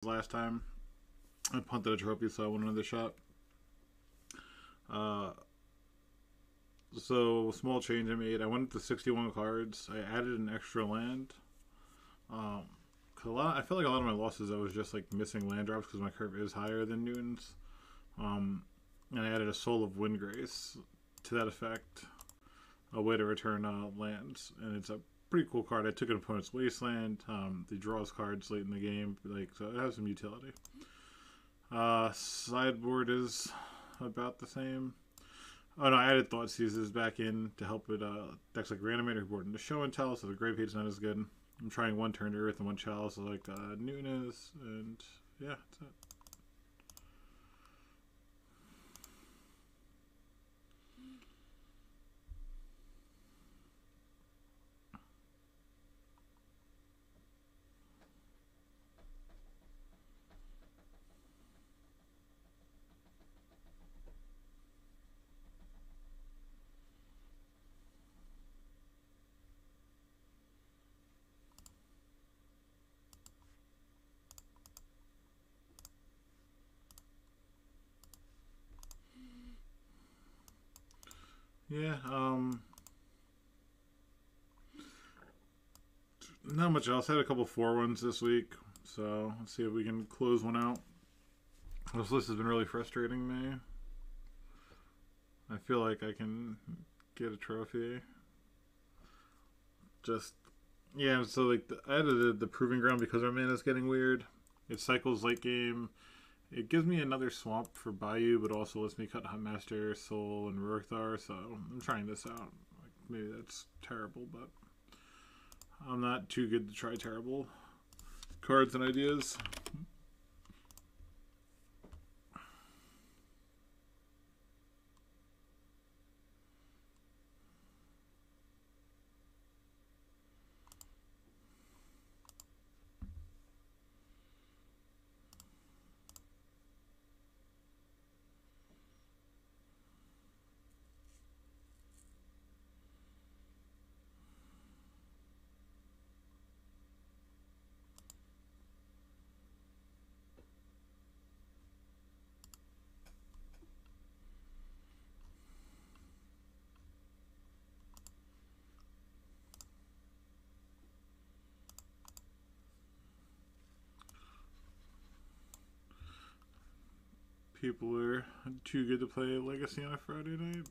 last time. I punted a trophy, so I won another shot. So small change I made. I went to 61 cards. I added an extra land. Cause I feel like a lot of my losses I was just like missing land drops because my curve is higher than Newton's. And I added a Soul of Windgrace to that effect, a way to return lands, and it's a pretty cool card. I took an opponent's wasteland. He draws cards late in the game, like, so it has some utility. Sideboard is about the same. Oh no, I added Thought Seizes back in to help with decks like Reanimator board into Show and Tell, so the Grave Page's not as good. I'm trying one Turn to Earth and one Chalice, so like Newton is, and yeah, that's it. Yeah, not much else. I had a couple 4-1s this week, so let's see if we can close one out. This list has been really frustrating me. I feel like I can get a trophy. Just, yeah, so like I added the Proving Ground because our mana is getting weird. It cycles late game. It gives me another swamp for Bayou, but also lets me cut Huntmaster, Soul, and Rurthar, so I'm trying this out. Like, maybe that's terrible, but I'm not too good to try terrible cards and ideas. People are too good to play Legacy on a Friday night.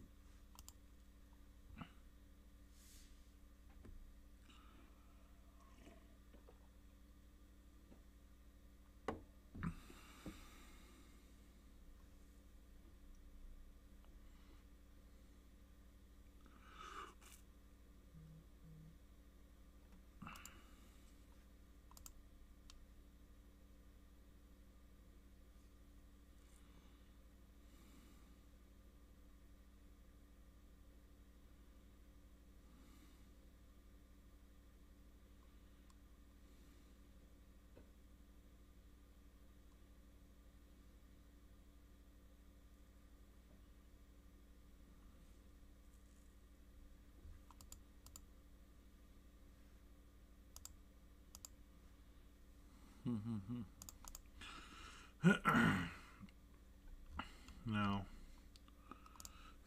No.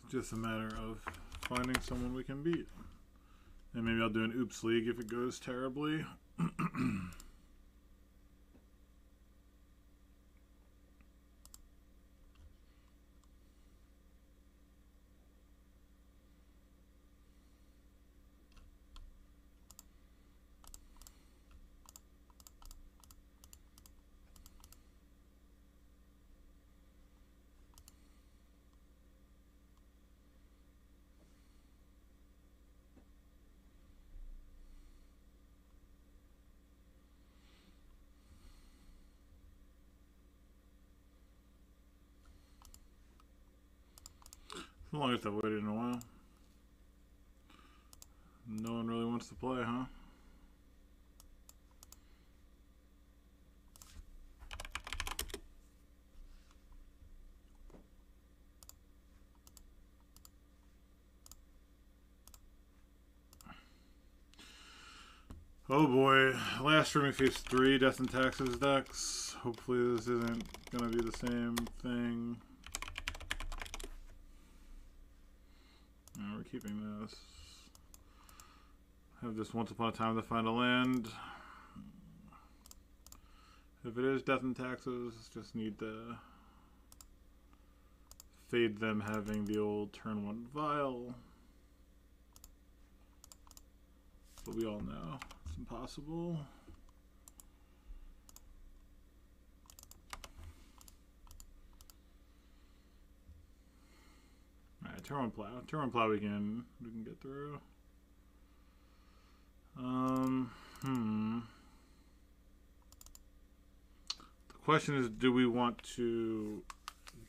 It's just a matter of finding someone we can beat. And maybe I'll do an Oops League if it goes terribly. The longest I've waited in a while. No one really wants to play, huh? Oh boy, last room we faced 3 Death and Taxes decks. Hopefully this isn't gonna be the same thing. No, we're keeping this. Have this once upon a time to find a land. If it is death and taxes, just need to fade them having the old turn 1 vial. But we all know it's impossible. Alright, turn 1 plow. Turn 1 plow we can get through. The question is, do we want to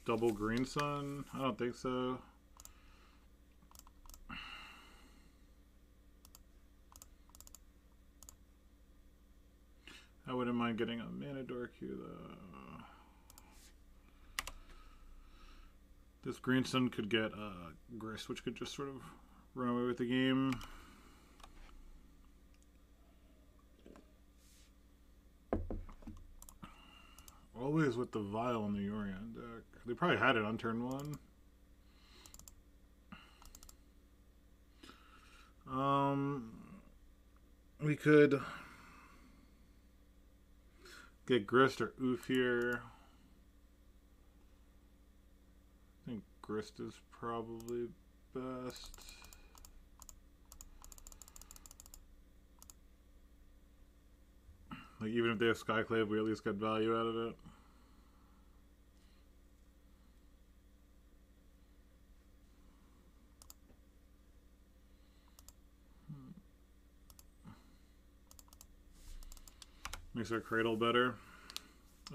double green sun? I don't think so. I wouldn't mind getting a mana dork here though. This green sun could get Grist, which could just sort of run away with the game. Always with the vial in the Yorion deck. They probably had it on turn 1. We could get Grist or Oof here. I think Grist is probably best. Like, even if they have Skyclave, we at least get value out of it. Makes our Cradle better.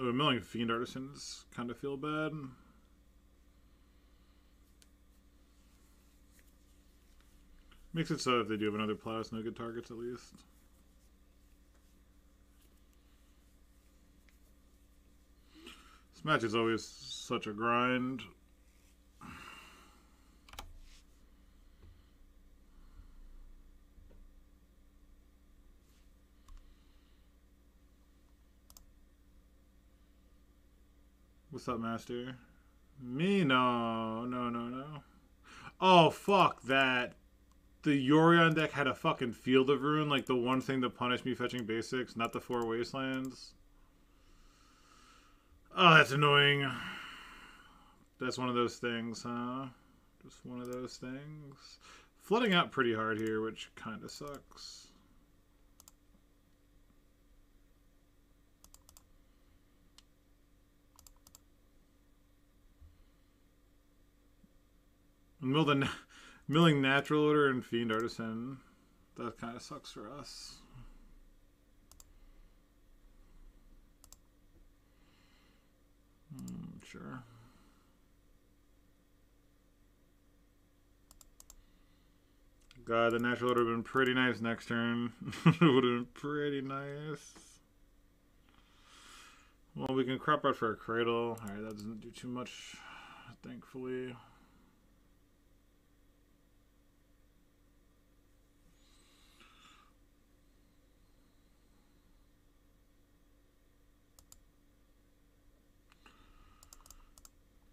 Oh, milling Fiend Artisans kind of feel bad. Makes it so if they do have another plow, it's no good targets at least. This match is always such a grind. What's up, Master? Me? No. Oh, fuck that. The Yorion deck had a fucking Field of Ruin, like the one thing to punish me fetching basics, not the 4 Wastelands. Oh, that's annoying. That's one of those things, huh? Just one of those things. Flooding out pretty hard here, which kind of sucks. Milling Natural Order and Fiend Artisan. That kind of sucks for us. Sure. God, the Natural Order would have been pretty nice next turn. It would have been pretty nice. Well, we can crop out for a Cradle. Alright, that doesn't do too much, thankfully.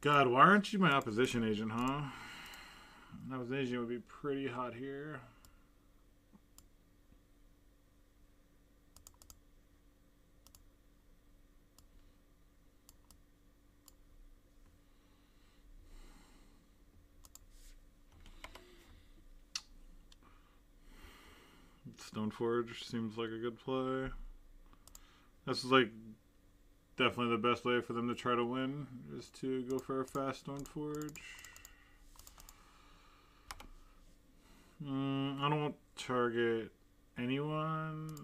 God, why aren't you my opposition agent, huh? An opposition agent would be pretty hot here. Stoneforge seems like a good play. This is like definitely the best way for them to try to win, is to go for a fast Stoneforge. I don't want to target anyone.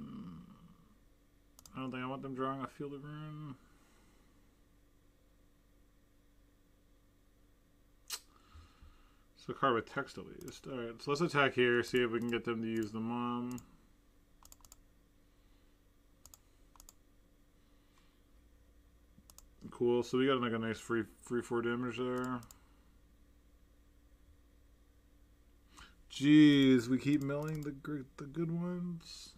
I don't think I want them drawing a Field of Ruin. So card with text at least. Alright, so let's attack here, see if we can get them to use the Mom. Cool, so we got like a nice free 4 damage there. Jeez, we keep milling the good ones.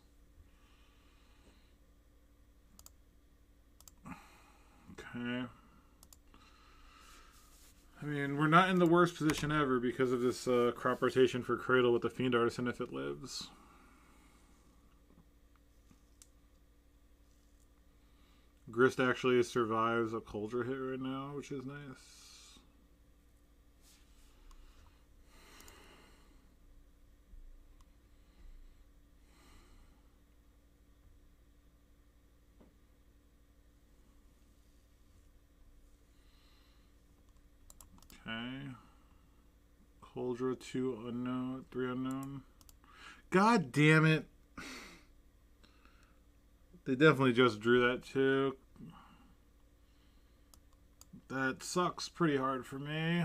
Okay. I mean, we're not in the worst position ever because of this crop rotation for Cradle with the Fiend Artisan if it lives. Grist actually survives a Cauldron hit right now, which is nice. Okay. Cauldron 2 unknown, 3 unknown. God damn it. They definitely just drew that too. That sucks pretty hard for me.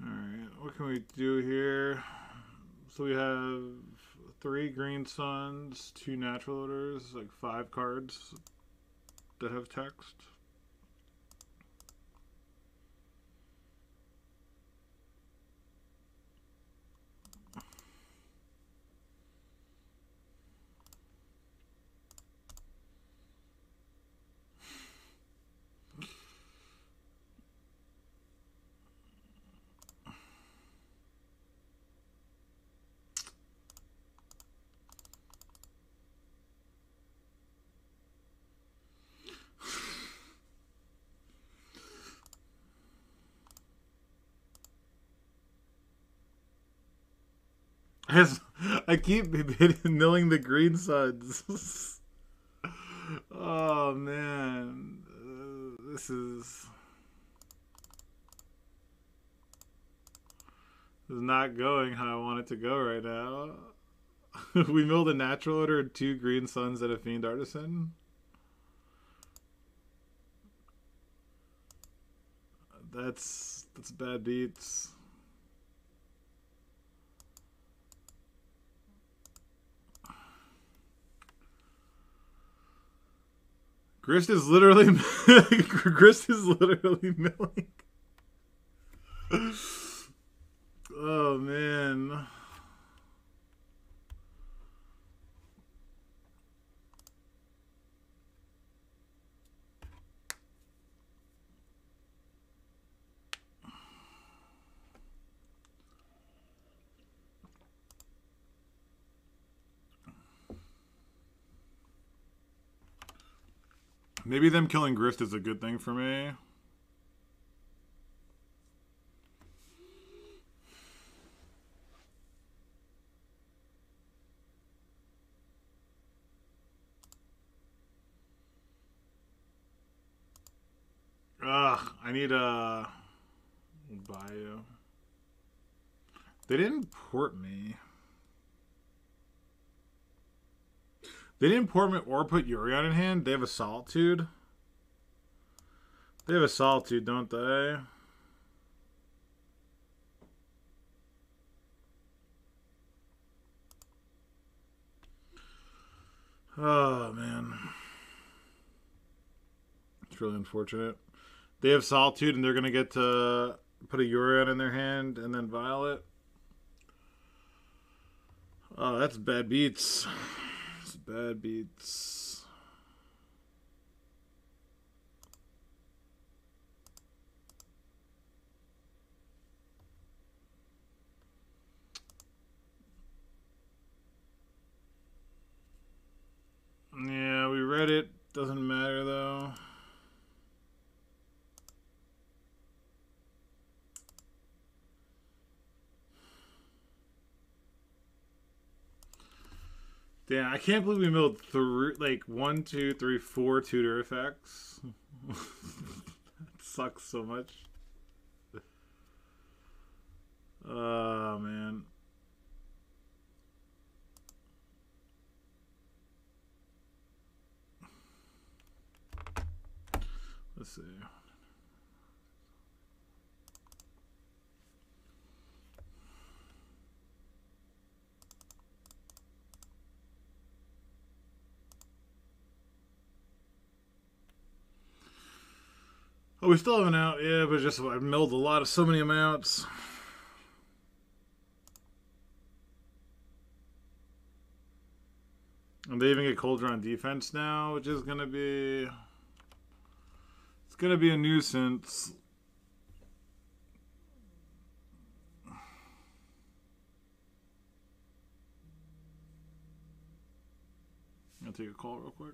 Alright, what can we do here? So we have 3 green suns, 2 natural orders, like 5 cards that have text. I keep milling the green suns. Oh man, this is not going how I want it to go right now. We milled a natural order, 2 green suns, and a Fiend Artisan. That's bad beats. Grist is literally milling. Oh man. Maybe them killing Grist is a good thing for me. Ugh, I need a bio. They didn't port me. They didn't port me or put Yorion in hand. They have a Solitude. They have a Solitude, don't they? Oh, man. It's really unfortunate. They have Solitude, and they're going to get to put a Yorion in their hand and then Violet. Oh, that's bad beats. It's bad beats. Yeah, we read it. Doesn't matter, though. Damn, I can't believe we milled 1, 2, 3, 4 tutor effects. That sucks so much. Oh, man. Let's see. We still haven't out, yeah, but just I milled so many amounts. And they even get colder on defense now, which is gonna be, it's gonna be a nuisance. I'll take a call real quick.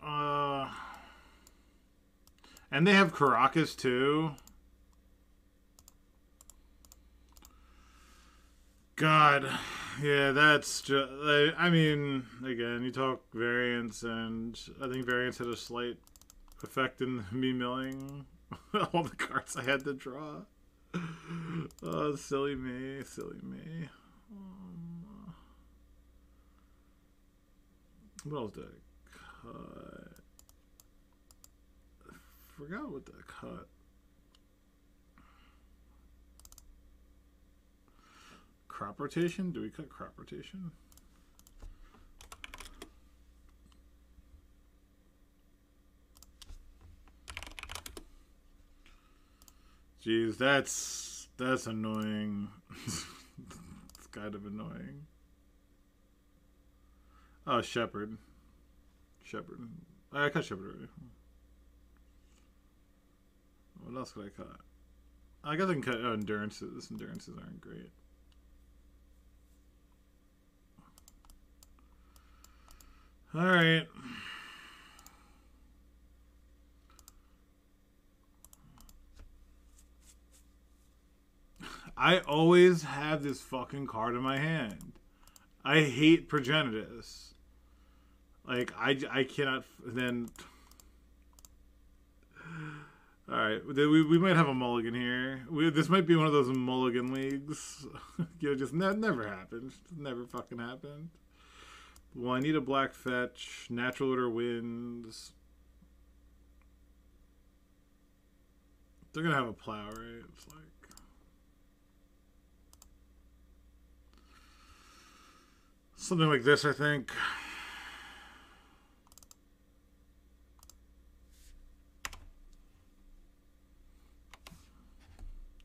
Alright, and they have Caracas too. God, yeah, that's just, I mean, again, you talk variance, and I think variance had a slight effect in me milling all the cards I had to draw. Oh, silly me, silly me. What else did I cut? I forgot what I cut. Crop rotation? Do we cut crop rotation? Jeez, that's annoying. It's kind of annoying. Oh, Shepherd. Shepherd. I cut Shepherd already. What else could I cut? I guess I can cut endurances. Endurances aren't great. Alright. I always have this fucking card in my hand. I hate Progenitus. Like, I cannot then... Alright, we might have a mulligan here. This might be one of those mulligan leagues. You know, just never happened. Never fucking happened. Well, I need a black fetch. Natural order wins. They're gonna have a plow, right? It's like... something like this, I think.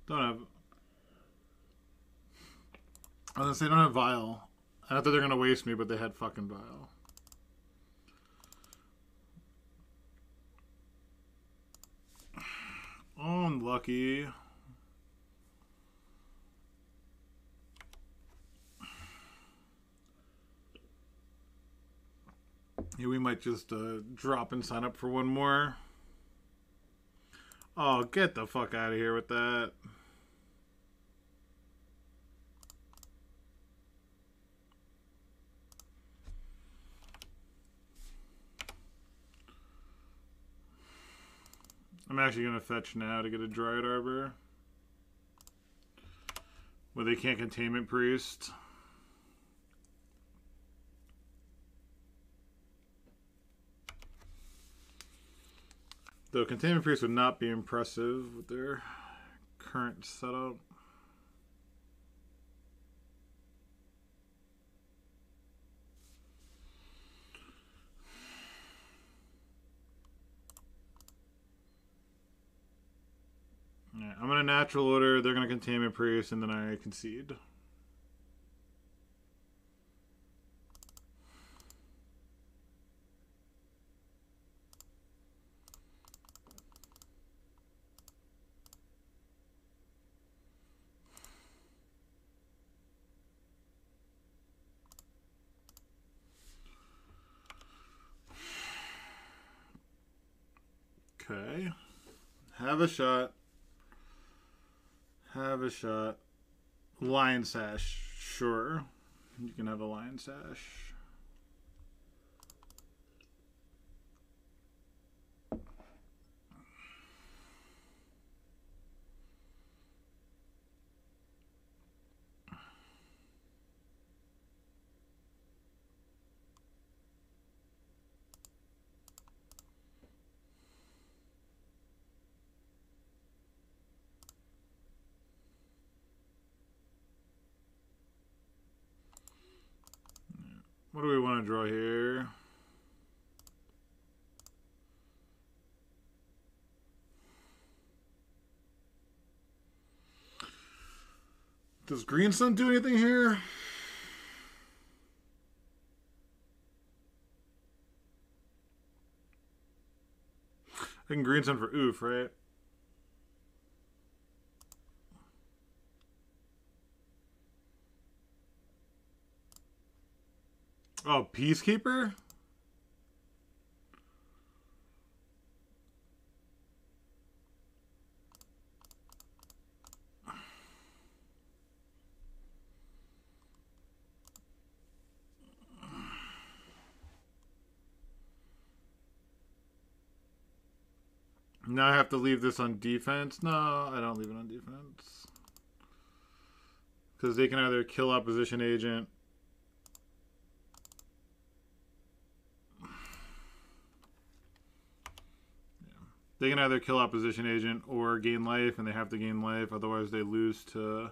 Don't have... I was gonna say, don't have Vial. I thought they were gonna waste me, but they had fucking Vial. Oh, unlucky. Yeah, we might just drop and sign up for one more. Oh, get the fuck out of here with that. I'm actually going to fetch now to get a Dryad Arbor. Where they can't Containment Priest. Though Containment Priest would not be impressive with their current setup. Yeah, I'm in a natural order, they're going to Containment Priest, and then I concede. Okay. Have a shot. Have a shot. Lion Sash. Sure. You can have a Lion Sash. What do we want to draw here? Does Green Sun do anything here? I can Green Sun for oof, right? Oh, Peacekeeper? Now I have to leave this on defense? No, I don't leave it on defense. Because they can either kill opposition agent. They can either kill opposition agent or gain life, and they have to gain life. Otherwise, they lose to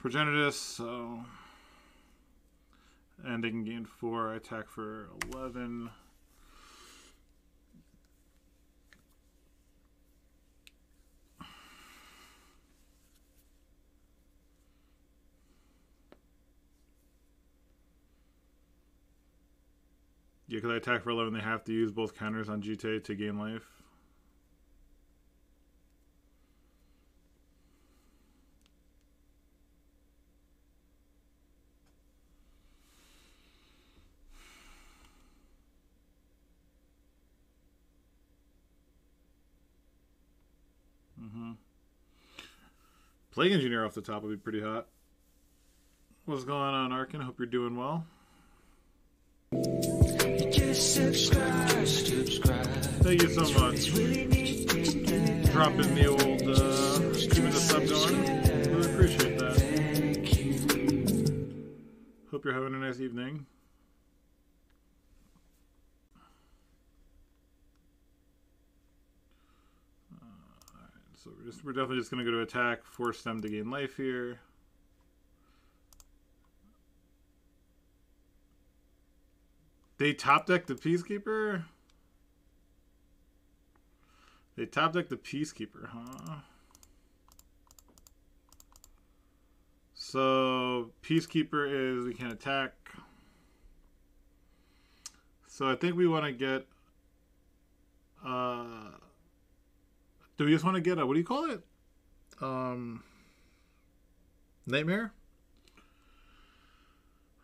Progenitus. So, and they can gain 4. I attack for 11. Yeah, because I attack for 11, they have to use both counters on GTA to gain life. Plague Engineer off the top would be pretty hot. What's going on, Arkin? Hope you're doing well. Just subscribe. Thank you so much. Dropping the old keeping the sub going. Really appreciate that. Hope you're having a nice evening. So we're definitely just going to go to attack, force them to gain life here. They top deck the Peacekeeper? They top deck the Peacekeeper, huh? So Peacekeeper is we can attack. So I think we want to get do we just want to get a, what do you call it? Nightmare?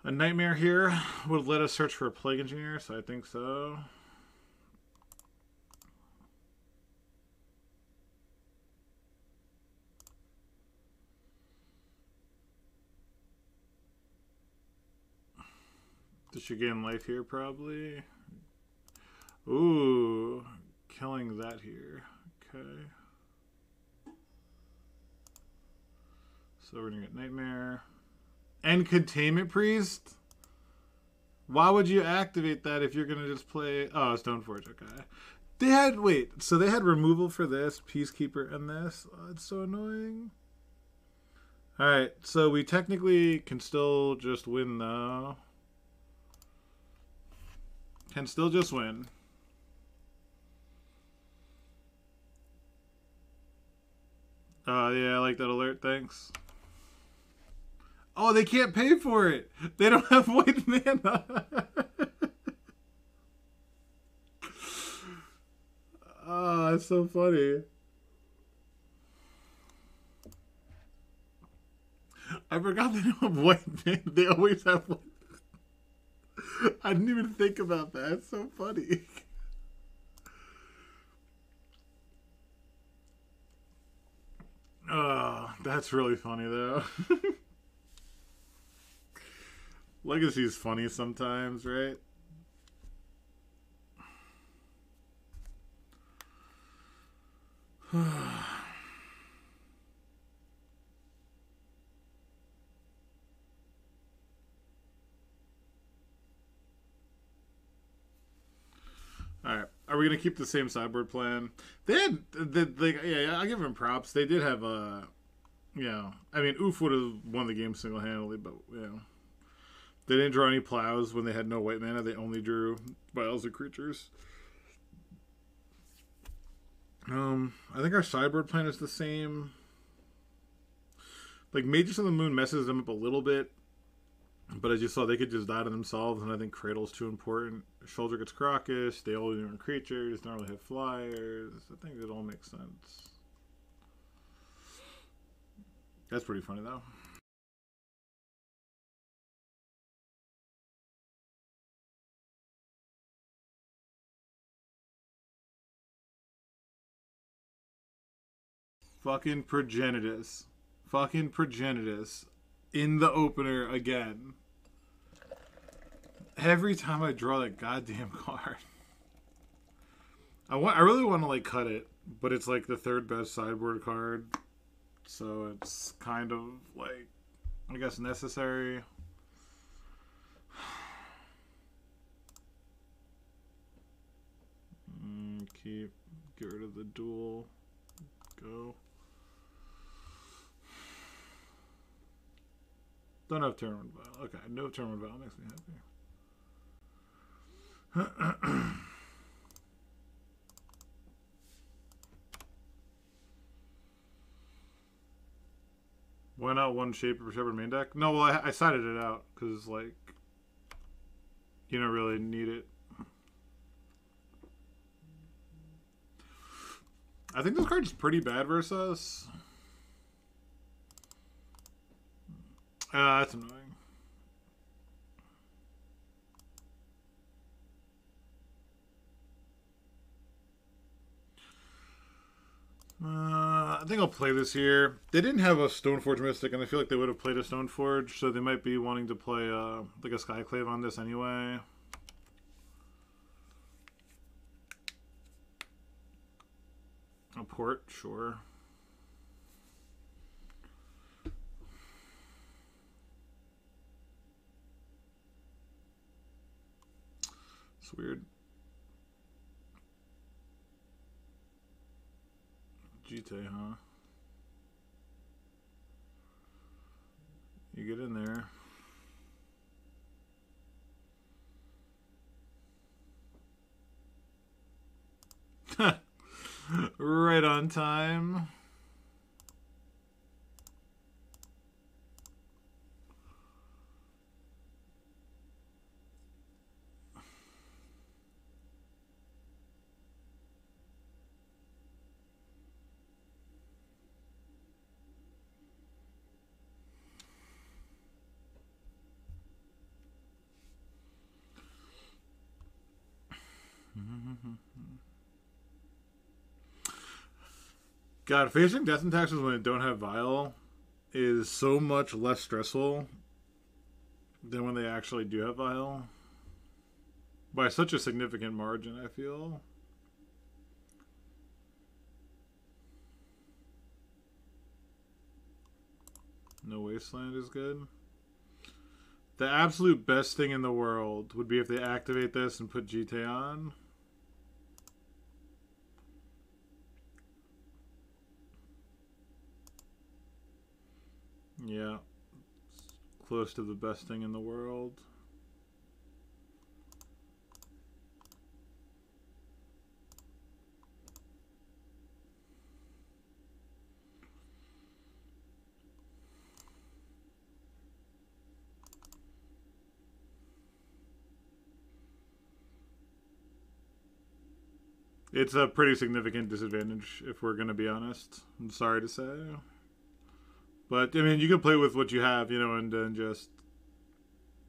A Nightmare here would let us search for a Plague Engineer, so I think so. This should gain life here, probably. Ooh, killing that here. Okay. So we're gonna get Nightmare. And Containment Priest? Why would you activate that if you're gonna just play... Oh, Stoneforge, okay. They had... Wait, so they had removal for this, Peacekeeper, and this? Oh, it's so annoying. Alright, so we technically can still just win, though. Can still just win. Yeah, I like that alert, thanks. Oh, they can't pay for it. They don't have white mana. Oh, that's so funny. I forgot they don't have white mana. They always have white. I didn't even think about that. It's so funny. That's really funny, though. Legacy's funny sometimes, right? Alright. Are we going to keep the same sideboard plan? Yeah, I'll give them props. They did have a... Yeah. I mean, Oof would have won the game single-handedly, but, yeah. They didn't draw any plows when they had no white mana. They only drew vials of creatures. I think our sideboard plan is the same. Like, Mages of the Moon messes them up a little bit. But as you saw, they could just die to themselves, and I think Cradle's too important. Shoulder gets Crocus, they all different creatures, don't really have flyers. I think it all makes sense. That's pretty funny, though. Fucking Progenitus. Fucking Progenitus. In the opener again. Every time I draw that goddamn card. I really want to, like, cut it. But it's, like, the third best sideboard card. So it's kind of, like, I guess necessary. Get rid of the duel. Go. Don't have Tournament Vial. Okay, no Tournament Vial makes me happy. Why not one Shape or Shepherd main deck? No, well, I sided it out because, like, you don't really need it. I think this card's pretty bad versus us. That's annoying. I think I'll play this here. They didn't have a Stoneforge Mystic, and I feel like they would have played a Stoneforge, so they might be wanting to play like a Skyclave on this anyway. A port, sure. It's weird. Jite, huh? You get in there. Right on time. God, facing Death and Taxes when I don't have Vial is so much less stressful than when they actually do have Vial. By such a significant margin, I feel. No Wasteland is good. The absolute best thing in the world would be if they activate this and put Jite on. Yeah. It's close to the best thing in the world. It's a pretty significant disadvantage, if we're going to be honest. I'm sorry to say. But, I mean, you can play with what you have, you know, and then just,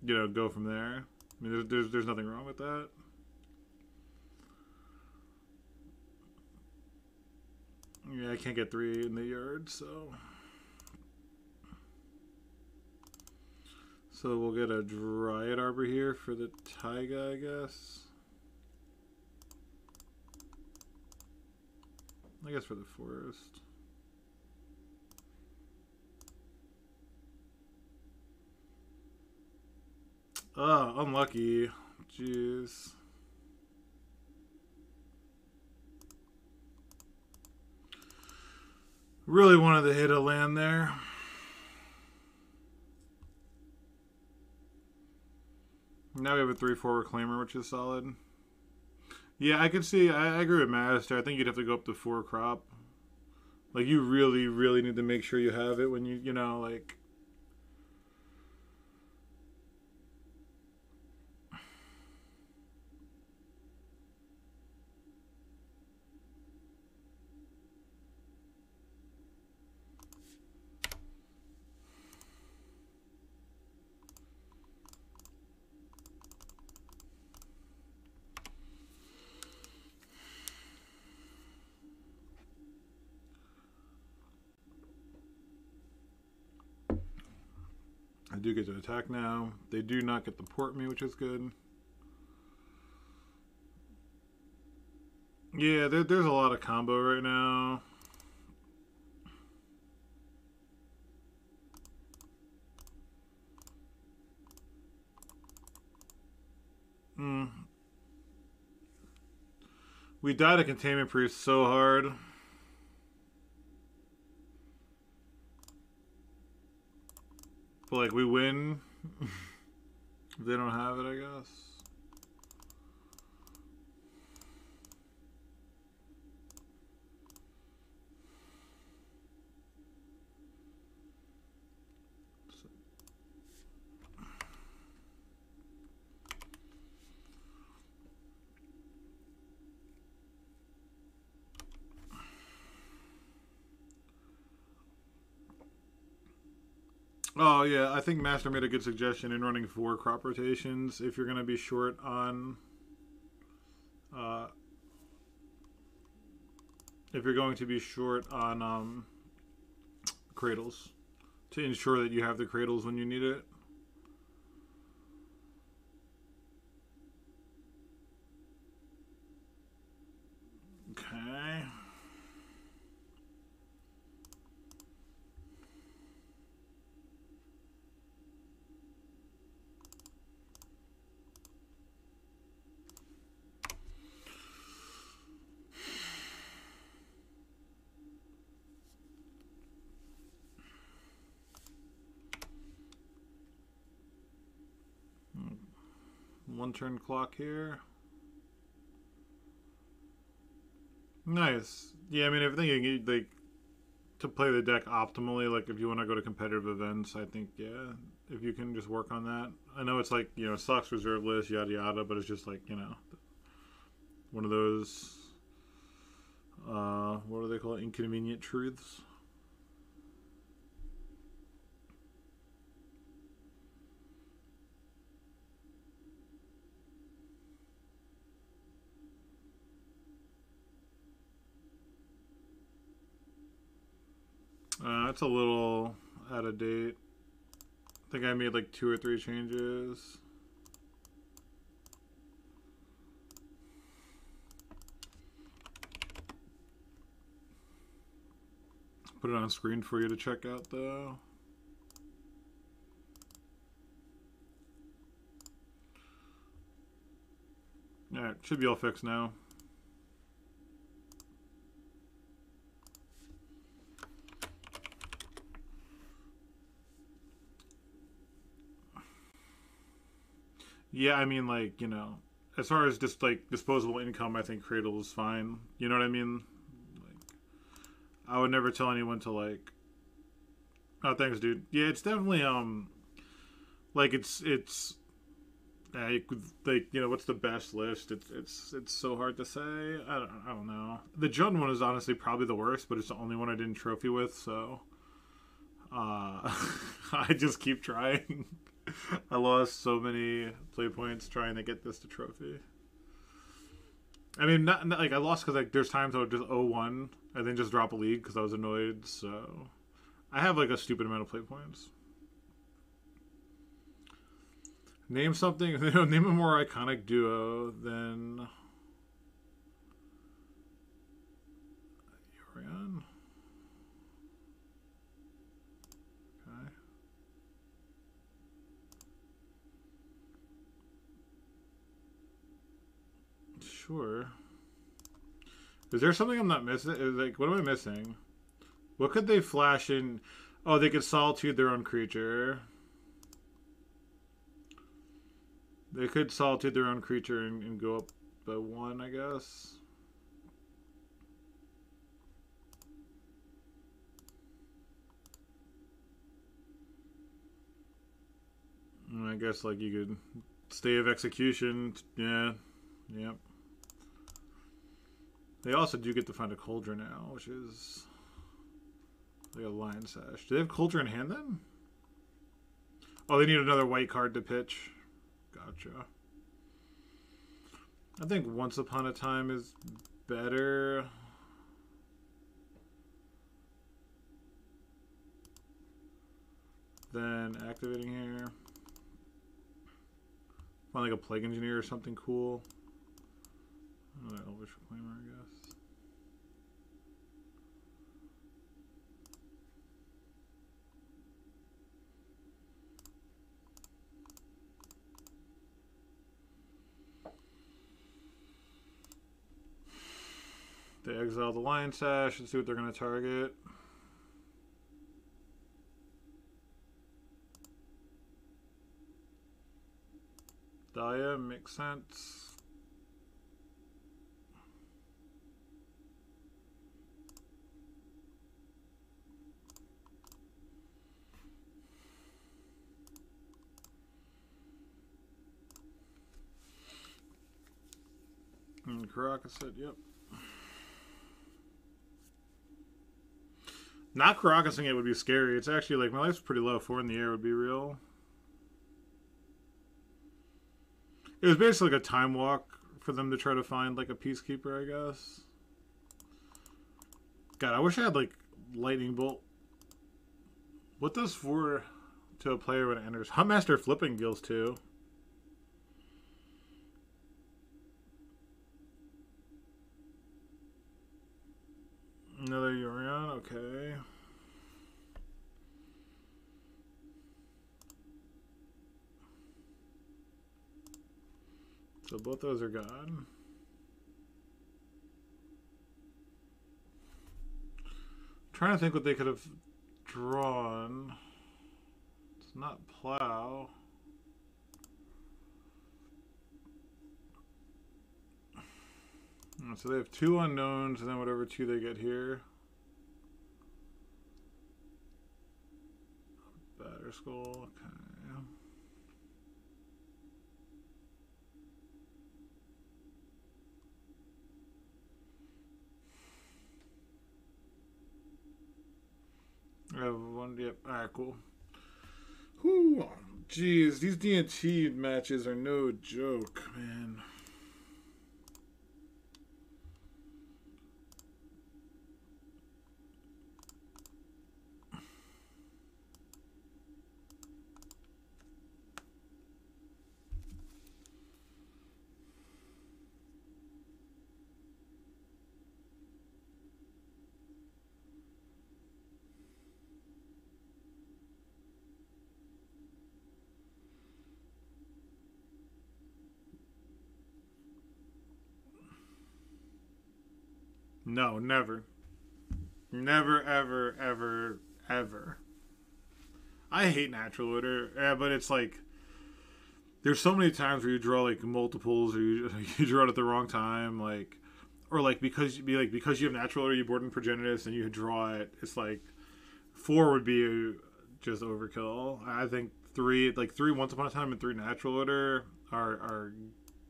you know, go from there. I mean, there's nothing wrong with that. Yeah, I can't get 3 in the yard, so So we'll get a Dryad Arbor here for the Taiga, I guess. I guess for the forest. Oh, unlucky. Jeez. Really wanted to hit a land there. Now we have a 3/4 Reclaimer, which is solid. Yeah, I could see. I agree with Master. I think you'd have to go up to 4 crop. Like, you really, really need to make sure you have it when you know, like. I do get to attack now. They do not get to port me, which is good. Yeah, there's a lot of combo right now. We died a Containment Priest so hard. But, like, we win. If they don't have it, I guess. Oh, yeah, I think Master made a good suggestion in running 4 crop rotations if you're going to be short on... if you're going to be short on cradles, to ensure that you have the cradles when you need it. Okay. One turn clock here. Nice. Yeah, I mean, everything you need, like, to play the deck optimally, like, if you want to go to competitive events, I think, yeah, if you can just work on that. I know it's like, you know, sucks reserve list, yada yada, but it's just like, you know, one of those, what do they call it? Inconvenient truths. It's a little out of date. I think I made like 2 or 3 changes. Put it on screen for you to check out though. Alright, should be all fixed now. Yeah, I mean, like, you know, as far as just, like, disposable income, I think Cradle is fine. You know what I mean? Like, I would never tell anyone to, like... Oh, thanks, dude. Yeah, it's definitely, like, it's... like, you know, what's the best list? It's so hard to say. I don't know. The JUND one is honestly probably the worst, but it's the only one I didn't trophy with, so... I just keep trying. I lost so many play points trying to get this to trophy. I mean, not like I lost because like there's times I would just 0-1 and then just drop a league because I was annoyed. So I have like a stupid amount of play points. Name something. Name a more iconic duo than Yorion. Okay. Sure. Is there something I'm not missing? Like, what am I missing? What could they flash in? Oh, they could solitude their own creature. They could solitude their own creature and go up by 1, I guess. And I guess, like, you could stay of execution. Yeah. Yep. They also do get to find a cauldron now, which is like a lion sash. Do they have cauldron in hand then? Oh, they need another white card to pitch. Gotcha. I think Once Upon a Time is better. Than activating here. Find like a Plague Engineer or something cool. Elvish Reclaimer, I guess. They exile the Lion Sash and see what they're going to target. Daya makes sense. And Karaka said, yep. Not Karakasing it would be scary. It's actually like my life's pretty low. 4 in the air would be real. It was basically like a time walk for them to try to find like a peacekeeper, I guess. God, I wish I had like lightning bolt. What does 4 to a player when it enters? Huntmaster flipping deals 2. Another Yorion, okay. So both those are gone. Trying to think what they could have drawn. It's not plow. So they have 2 unknowns and then whatever 2 they get here. Batter Skull, okay. I have 1, yep, alright, cool. Whew, jeez, these D&T matches are no joke, man. No, never. Never, ever, ever, ever. I hate natural order, but it's like there's so many times where you draw like multiples, or you draw it at the wrong time, like, or like because you have natural order, you board in Progenitus and you draw it. It's like 4 would be just overkill. I think 3 Once Upon a Time and 3 natural order are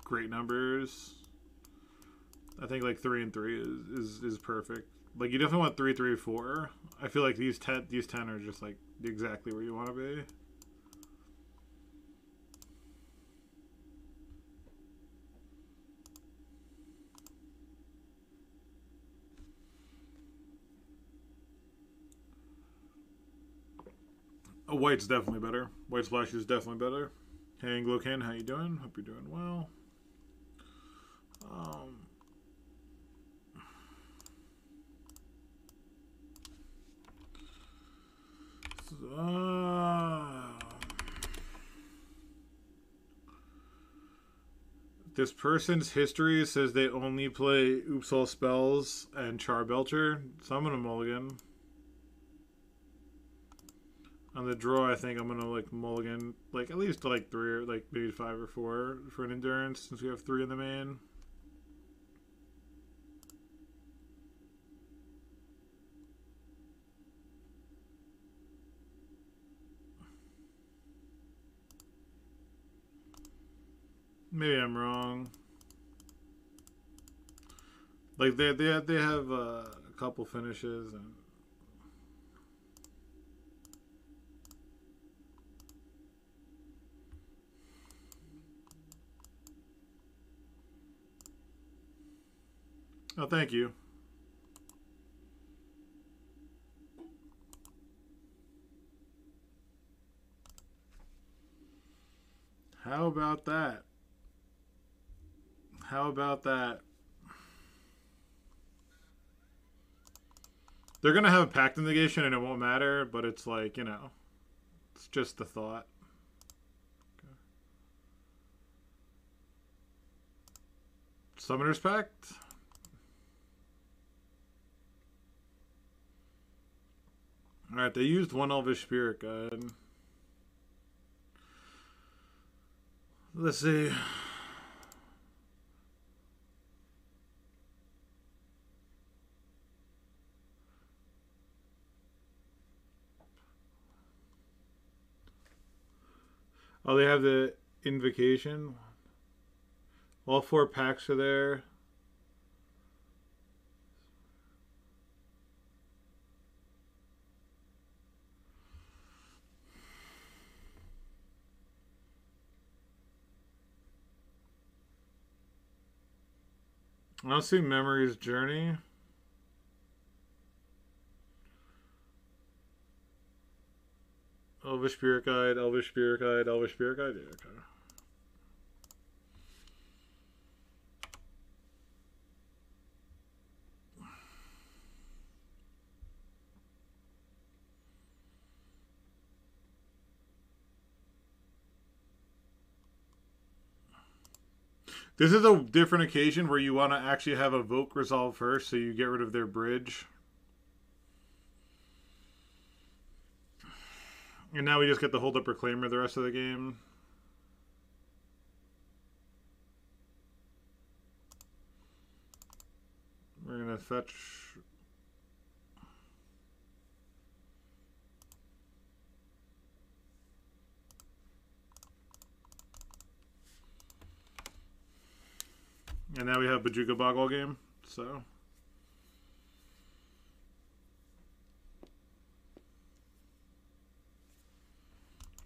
great numbers. I think like 3 and 3 is perfect. Like you definitely want 3, 3, 4. I feel like these 10 are just like exactly where you want to be. White's definitely better. White splash is definitely better. Hey, Anglo-Can, how you doing? Hope you're doing well. This person's history says they only play Oops All Spells and Charbelcher, so I'm gonna mulligan. On the draw, I think I'm gonna like mulligan like at least like 3 or like maybe 5 or 4 for an endurance since we have 3 in the main. Maybe I'm wrong. Like they have a couple finishes and. Oh, thank you. How about that? How about that? They're going to have a pact negation and it won't matter, but it's like, you know, it's just the thought. Okay. Summoner's Pact? Alright, they used one Elvish Spirit Guide. Let's see. Oh, they have the Invocation. All 4 packs are there. I don't see Memory's Journey. Elvish Spirit Guide, Elvish Spirit Guide, Elvish Spirit Guide. Yeah, okay. This is a different occasion where you want to actually have Evoke resolve first, so you get rid of their bridge. And now we just get the Hold Up Reclaimer the rest of the game. We're going to fetch... And now we have Bajuka Boggle game, so...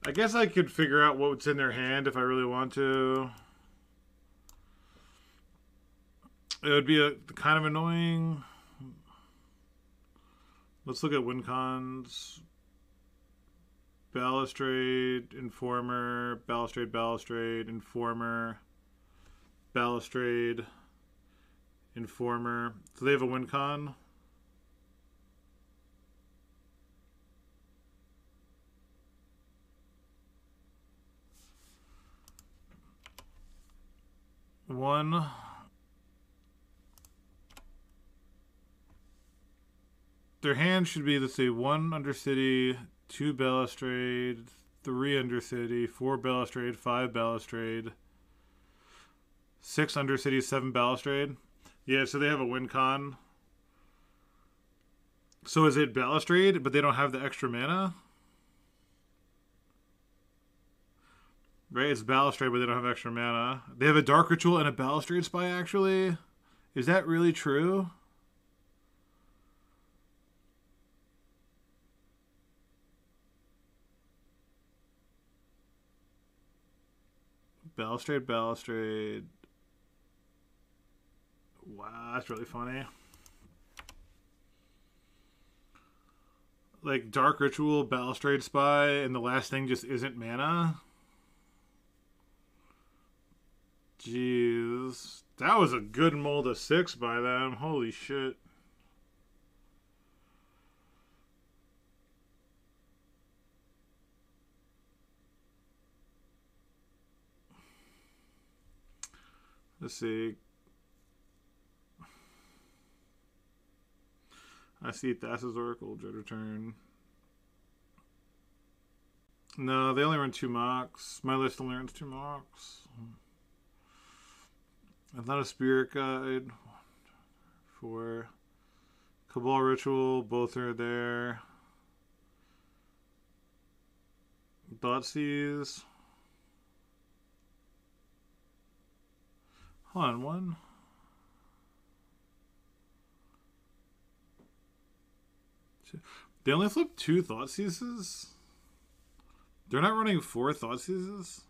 I guess I could figure out what's in their hand if I really want to. It would be kind of annoying. Let's look at win cons. Balustrade, Informer, Balustrade, Balustrade, Informer, Balustrade, Informer. So they have a win con. One. Their hand should be, let's see, 1 Undercity, 2 Balustrade, 3 Undercity, 4 Balustrade, 5 Balustrade, 6 Undercity, 7 Balustrade. Yeah, so they have a win con. So is it Balustrade, but they don't have the extra mana? Right, it's Balustrade, but they don't have extra mana. They have a Dark Ritual and a Balustrade Spy, actually? Is that really true? Balustrade, Balustrade. Wow, that's really funny. Like, Dark Ritual, Balustrade Spy, and the last thing just isn't mana? Jeez. That was a good mold of 6 by them. Holy shit. Let's see. I see Thassa's Oracle, Dread Return. No, they only run 2 mocks. My list only runs 2 mocks. It's not a Spirit Guide. 4. Cabal Ritual, both are there. Thoughtseize. Hold on, 1. They only flip 2 Thoughtseizes? They're not running 4 Thoughtseizes?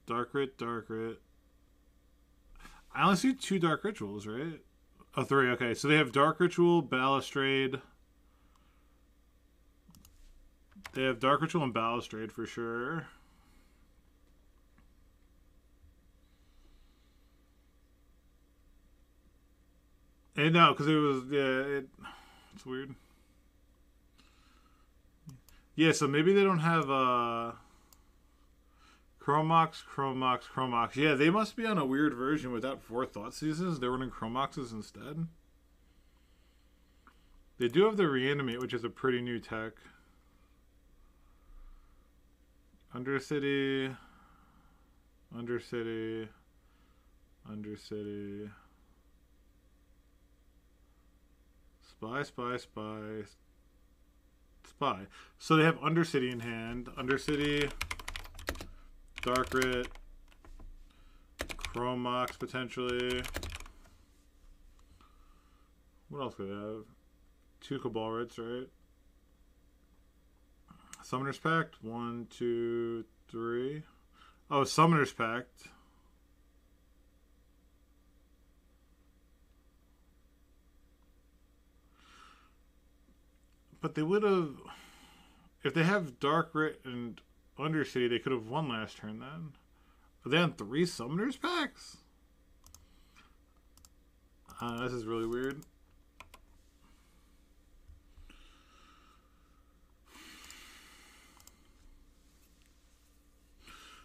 Dark Rit, Dark Rit. I only see 2 Dark Rituals, right? Oh, 3, okay. So they have Dark Ritual, Balustrade. They have Dark Ritual and Balustrade for sure. And no, because it was, yeah, it's weird. Yeah, so maybe they don't have, Chromox. Yeah, they must be on a weird version without 4 Thoughtseizes. They're running Chromoxes instead. They do have the Reanimate, which is a pretty new tech. Undercity. Spy. So they have Undercity in hand. Undercity, Dark Rit, Chromox potentially. What else do they have? 2 Cabal Rits, right? Summoner's Pact. 1, 2, 3. Oh, Summoner's Pact. But they would have... If they have Dark Rit and Undercity, they could have won last turn then. Are they on 3 Summoners Packs? This is really weird.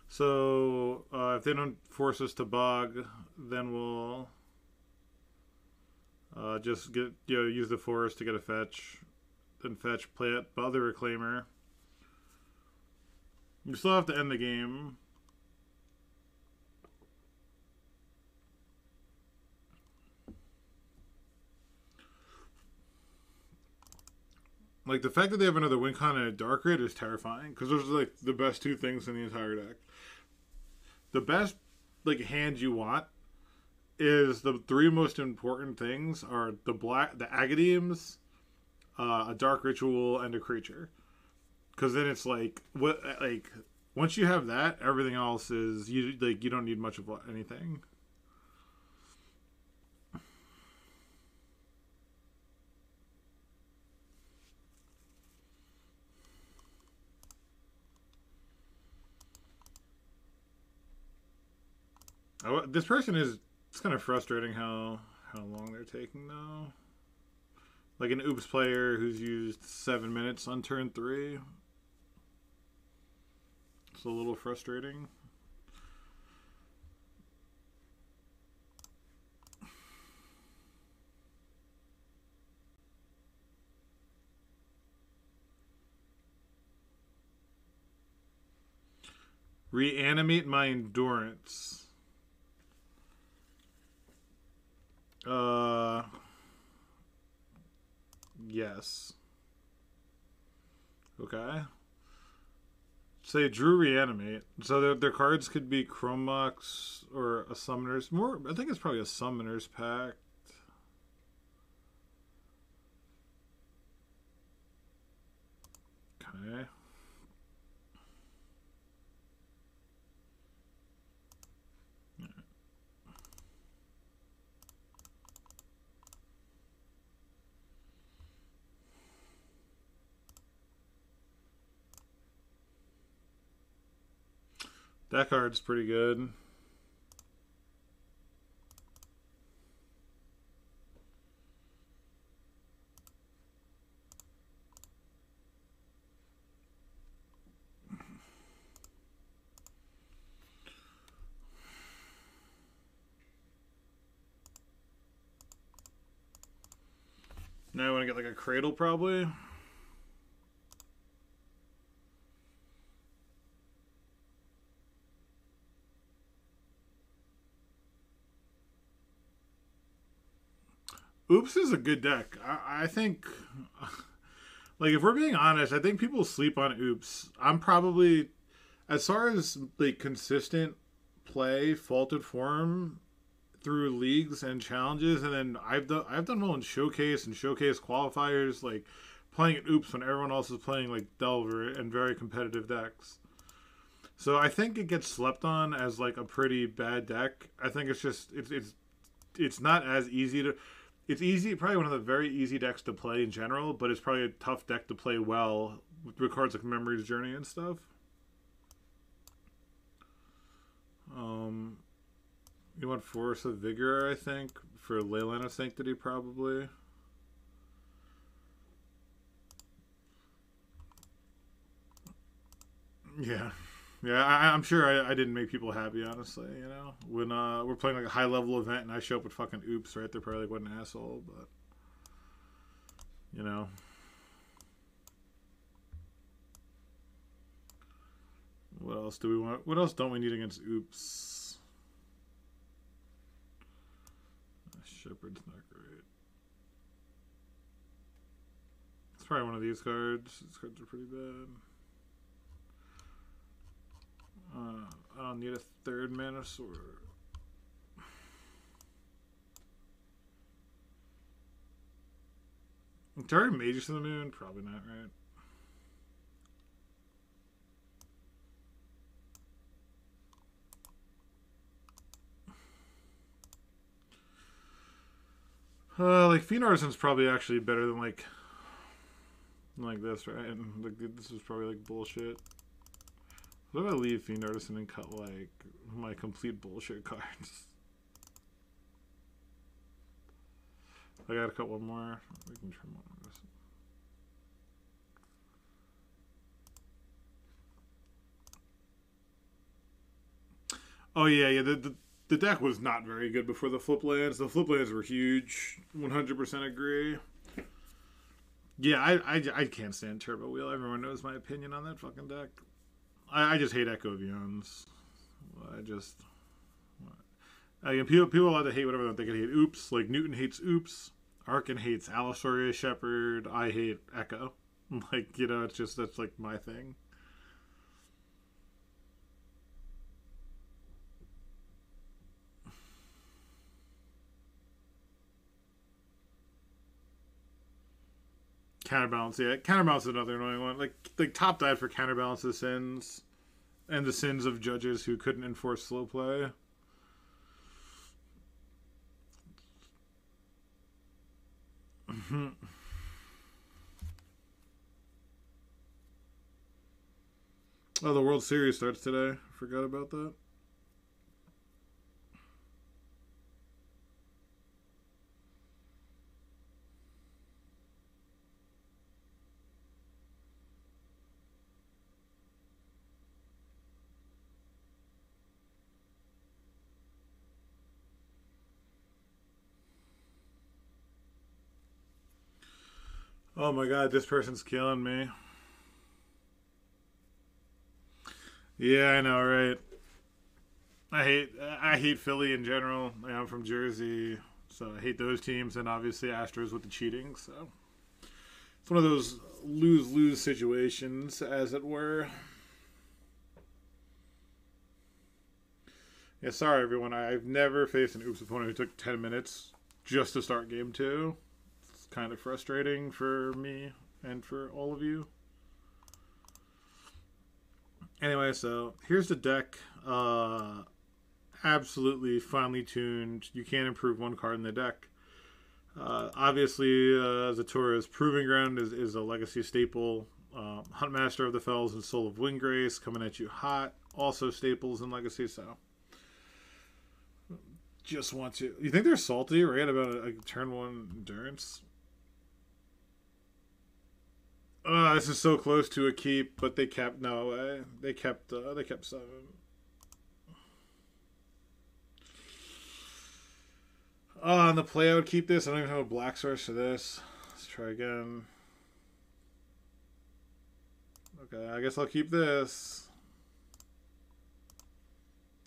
So, if they don't force us to bog, then we'll just get, use the forest to get a fetch. Then fetch, play it, other Reclaimer. You still have to end the game. Like, the fact that they have another Wincon and a Dark Rit is terrifying, because those are, like, the best 2 things in the entire deck. The best, like, hand you want is the 3 most important things are the Agadeems, a Dark Ritual, and a creature. Because then it's like, once you have that, everything else is, you don't need much of anything. This person is, it's kind of frustrating how long they're taking now. Like an Oops player who's used 7 minutes on turn 3. It's a little frustrating. Reanimate my endurance. Yes. Okay. So they drew Reanimate. So their cards could be Chromox or a Summoner's. I think it's probably a Summoner's Pact. Okay. That card's pretty good. Now I want to get like a Cradle probably. Oops is a good deck. I think, like, if we're being honest, I think people sleep on Oops. I'm probably, as far as like consistent play, faulted form through leagues and challenges, and then I've done well in showcase and showcase qualifiers, like playing at Oops when everyone else is playing like Delver and very competitive decks. So I think it gets slept on as like a pretty bad deck. I think it's just it's not as easy to. It's easy, probably one of the very easy decks to play in general, but it's probably a tough deck to play well with cards like Memory's Journey and stuff. You want Force of Vigor, I think, for Leyline of Sanctity, probably. Yeah. Yeah, I'm sure I didn't make people happy, honestly, you know? When we're playing like a high-level event and I show up with fucking Oops, right? They're probably like, what an asshole, but... You know? What else do we want? What else don't we need against Oops? Shepherd's not great. It's probably one of these cards. These cards are pretty bad. I don't need a third Mana Sword. Target Magus to the Moon? Probably not, right? Like Fiend Artisan's probably actually better than like this, right? And like this is probably like bullshit. What if I leave Fiend Artisan and cut like my complete bullshit cards? I gotta cut one more. We can trim one of this. Oh yeah. The deck was not very good before the flip lands. The flip lands were huge. 100% agree. Yeah, I can't stand Turbo Wheel. Everyone knows my opinion on that fucking deck. I just hate Echo Vions. People allowed to hate whatever they can hate. Oops, like Newton hates Oops. Arkin hates Allosaurus Shepherd. I hate Echo. Like, you know, it's just, that's like my thing. Counterbalance, yeah. Counterbalance is another annoying one. Like top dive for counterbalance the sins. And the sins of judges who couldn't enforce slow play. Oh, the World Series starts today. Forgot about that. Oh my god, this person's killing me. Yeah, I know, right? I hate Philly in general. I'm from Jersey, so I hate those teams, and obviously Astros with the cheating. So it's one of those lose-lose situations, as it were. Yeah, sorry everyone. I've never faced an Oops opponent who took 10 minutes just to start game 2. It's kind of frustrating for me and for all of you. Anyway, so here's the deck. Absolutely finely tuned. You can't improve one card in the deck. Obviously, Zatura's Proving Ground is a legacy staple. Huntmaster of the Fells and Soul of Windgrace coming at you hot. also staples in Legacy, so just want to. You think they're salty, right? About a turn 1 endurance? This is so close to a keep, but they kept no way. They kept 7. On the play, I would keep this. I don't even have a black source for this. Let's try again. Okay, I guess I'll keep this.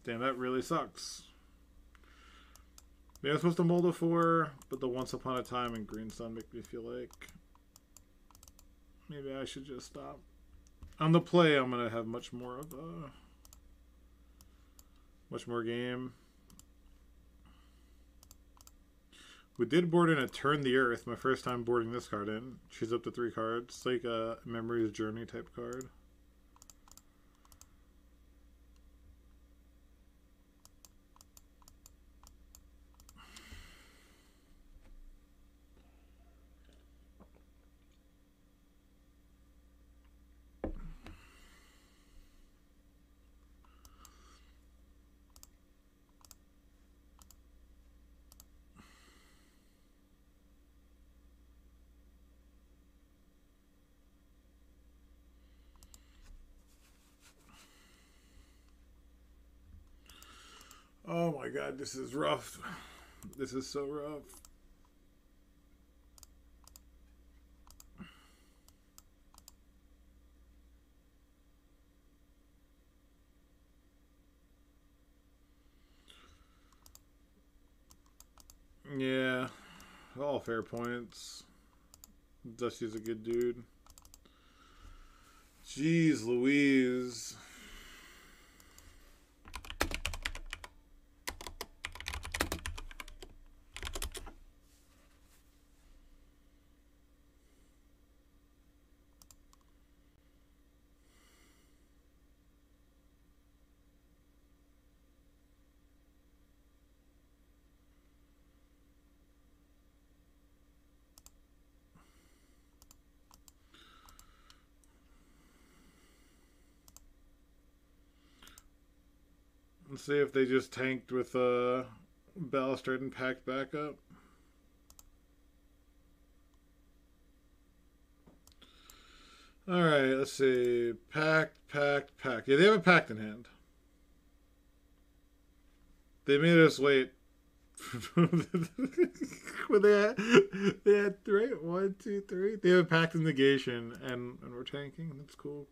Damn, that really sucks. Maybe I'm supposed to mold a 4, but the Once Upon a Time and Green Sun make me feel like maybe I should just stop. On the play, I'm gonna have much more game. We did board in a Turn the Earth, my first time boarding this card in. She's up to 3 cards. It's like a Memory's Journey type card. Oh my god, this is rough. This is so rough. Yeah, all fair points. Dusty's a good dude. Jeez Louise. Let's see if they just tanked with Balustrade and packed back up. Alright, let's see. Packed. Yeah, they have a packed in hand. They made us wait. Well, they had 3. 1, 2, 3. They have a packed in negation, and we're tanking. That's cool.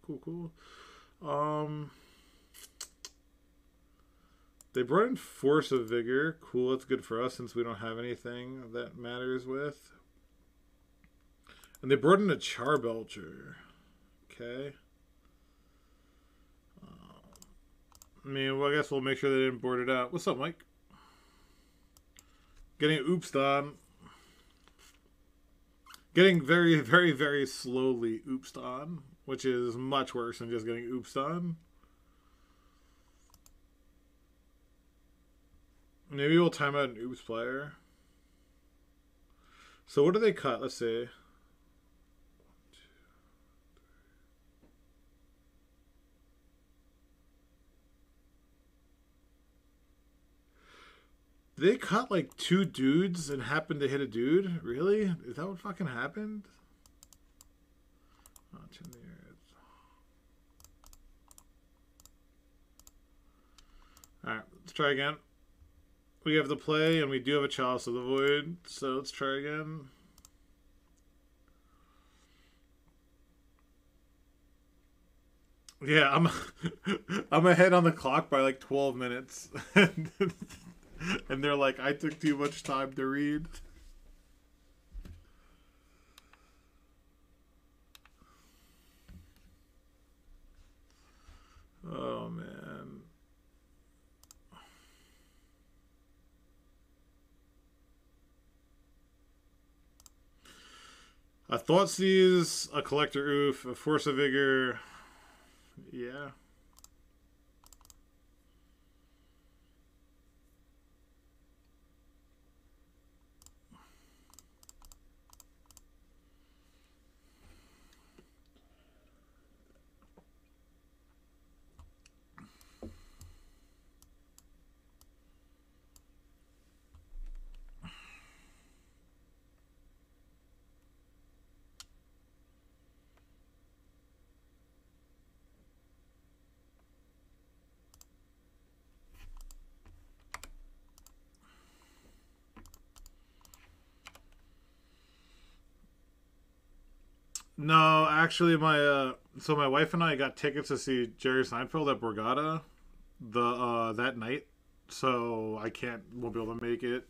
They brought in Force of Vigor. Cool, that's good for us since we don't have anything that matters with. And they brought in a Charbelcher. Okay. I mean, well, I guess we'll make sure they didn't board it out. What's up, Mike? Getting oopsed on. Getting very, very, very slowly oopsed on, which is much worse than just getting oopsed on. Maybe we'll time out an oops player. So what do they cut? Let's see. 1, 2, 3. They cut like 2 dudes and happened to hit a dude? Really? Is that what fucking happened? Oh, alright, let's try again. We have the play, and we do have a Chalice of the Void, so let's try again. Yeah, I'm ahead on the clock by like 12 minutes. And they're like, I took too much time to read. Oh, man. A Thoughtseize, a Collector Oof, a Force of Vigor. Yeah. No, actually, my wife and I got tickets to see Jerry Seinfeld at Borgata that night, so I won't be able to make it.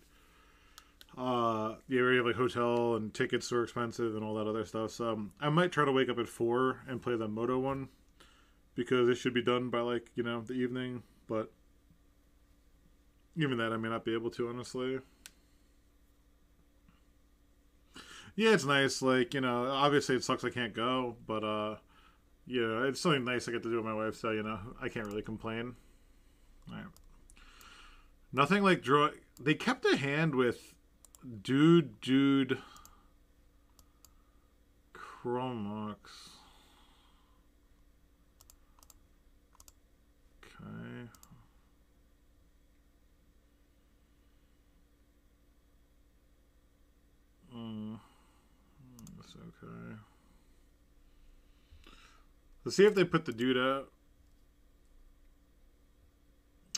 Yeah, we have like hotel and tickets are expensive and all that other stuff. So I might try to wake up at 4 and play the Moto one because it should be done by like the evening. But even that, I may not be able to honestly. Yeah, it's nice. Like obviously it sucks I can't go, but it's something nice I get to do with my wife. So I can't really complain. All right. Nothing like draw. They kept a hand with Dude Chromox. Okay. That's okay. Let's see if they put the dude out.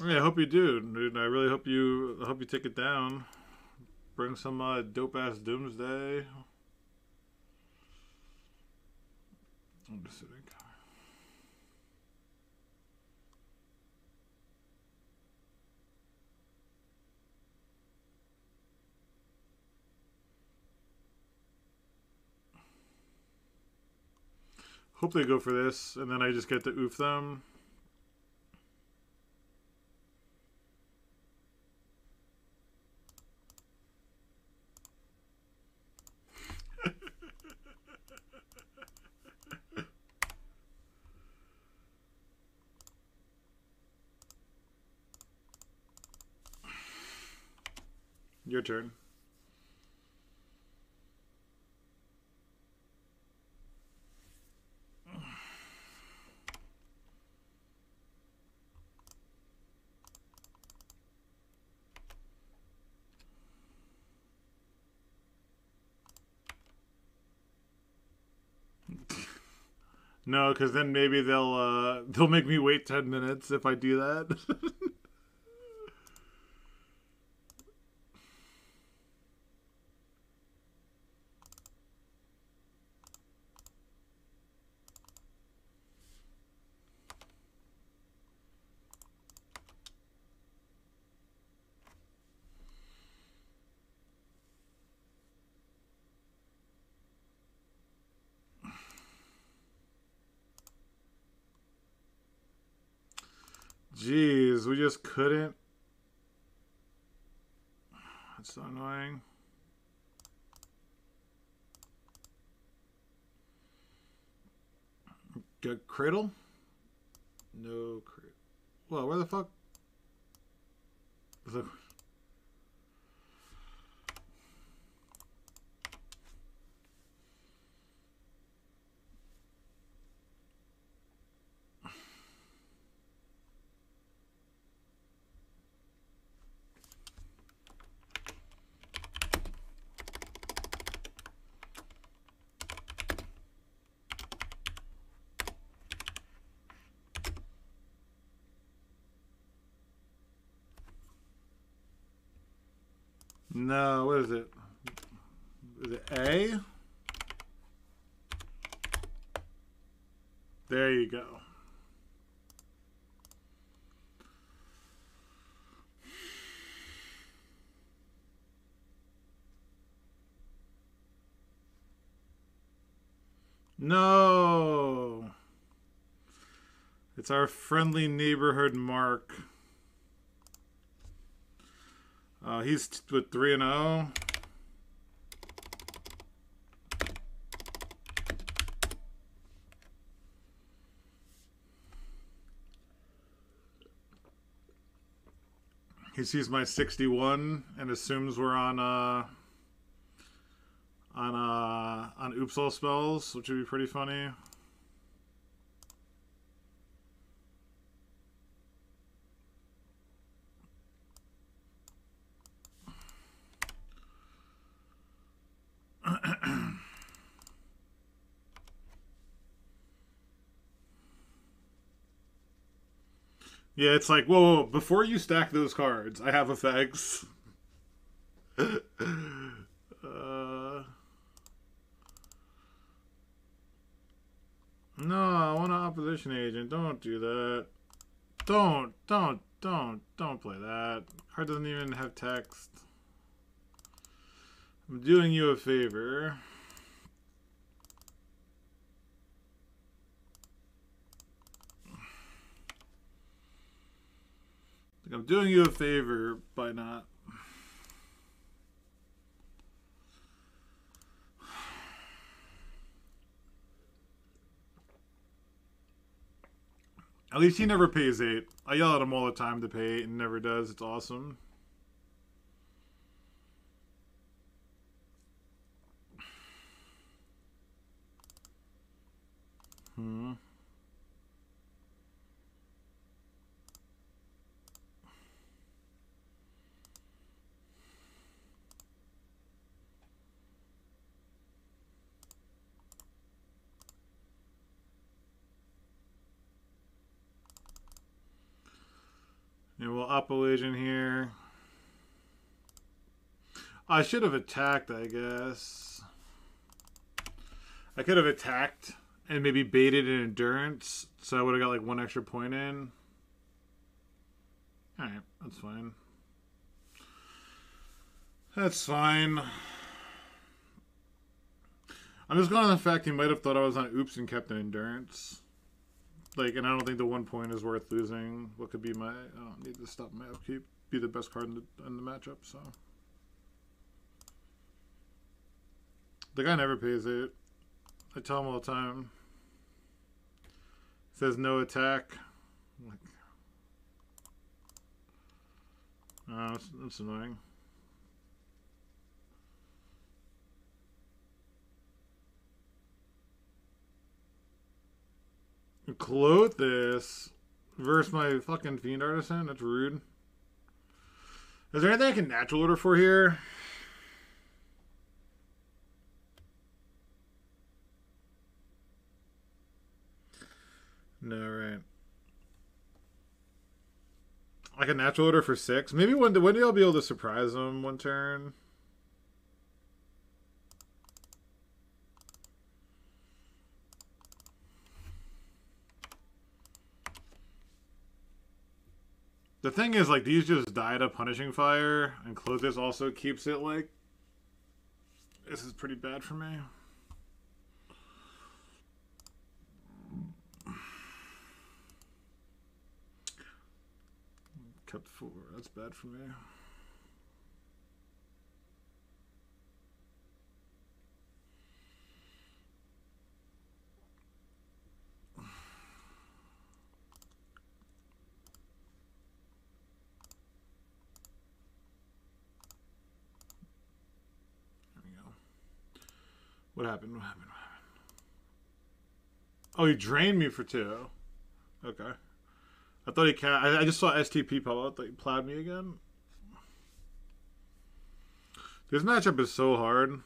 Yeah, I hope you do, dude. I really hope you take it down. Bring some dope ass Doomsday. I'm just sitting. Hope they go for this, and then I just get to oof them. Your turn. No, because then maybe they'll make me wait 10 minutes if I do that. Jeez, we just couldn't. That's so annoying. Got Cradle? No Cradle. Well, where the fuck? No, what is it? Is it A? There you go. No. It's our friendly neighborhood Mark. He's with 3-0. He sees my 61 and assumes we're on Oops All Spells, which would be pretty funny. Yeah, it's like, whoa, before you stack those cards, I have effects. Opposition agent, don't do that. Don't play that. Card doesn't even have text. I'm doing you a favor. I'm doing you a favor by not. At least he never pays 8. I yell at him all the time to pay 8 and never does. It's awesome. And we'll Oppo agent here. I should have attacked, I guess. I could have attacked and maybe baited an endurance, so I would have got like 1 extra point in. Alright, that's fine. That's fine. I'm just going on the fact he might have thought I was on oops and kept an endurance. Like, and I don't think the 1 point is worth losing. What could be my... I don't need to stop my upkeep. Be the best card in the matchup, so... The guy never pays 8. I tell him all the time. Says no attack. I'm like... Oh, that's annoying. Clothe this versus my fucking Fiend Artisan? That's rude. Is there anything I can natural order for here? No, right. I can natural order for 6. Maybe when do I'll be able to surprise him 1 turn? The thing is, like, these just died of Punishing Fire, and Clothe This also keeps it, like... This is pretty bad for me. Kept 4. That's bad for me. What happened? What happened? What happened? Oh, he drained me for 2. Okay. I thought he I just saw STP pop out. That he plowed me again. This matchup is so hard.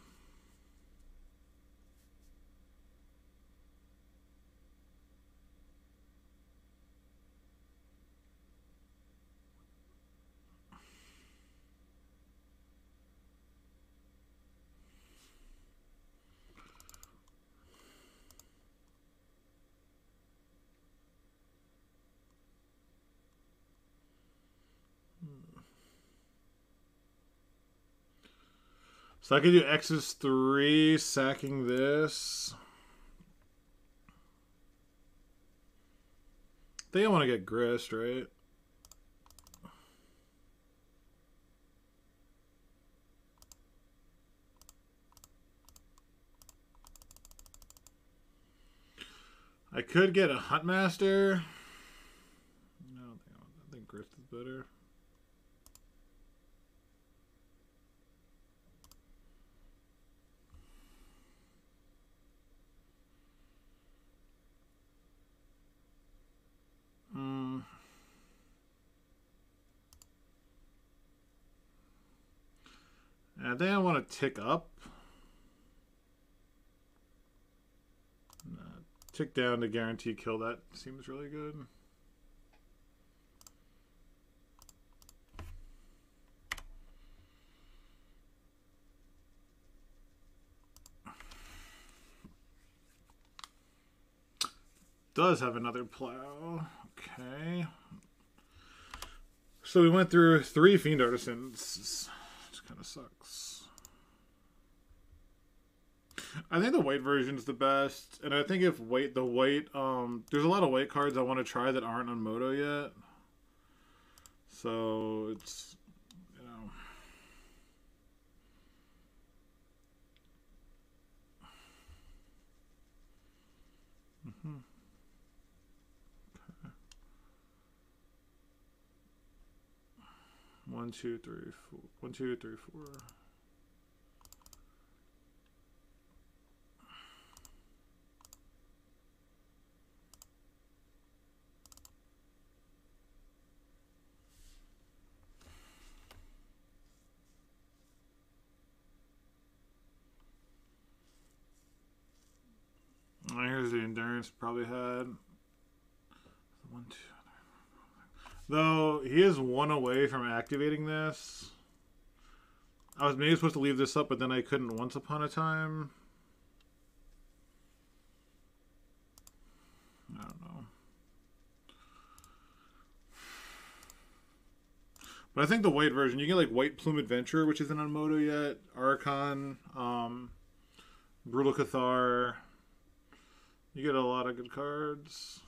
So I could do X's 3, sacking this. I think I want to get Grist, right? I could get a Huntmaster. No, I think Grist is better. And I think I want to tick up. Tick down to guarantee kill. That seems really good. does have another plow. Okay. So we went through 3 Fiend Artisans. This kind of sucks. I think the white version is the best, and I think if there's a lot of white cards I want to try that aren't on Moto yet. So it's, you know. Okay. 1, 2, 3, 4. 1, 2, 3, 4. Here's the endurance probably had. 1, 2. Though he is 1 away from activating this. I was maybe supposed to leave this up, but then I couldn't once upon a time. I don't know. But I think the white version, you get like White Plume Adventure, which isn't on Moto yet. Archon, Brutal Cathar. You get a lot of good cards.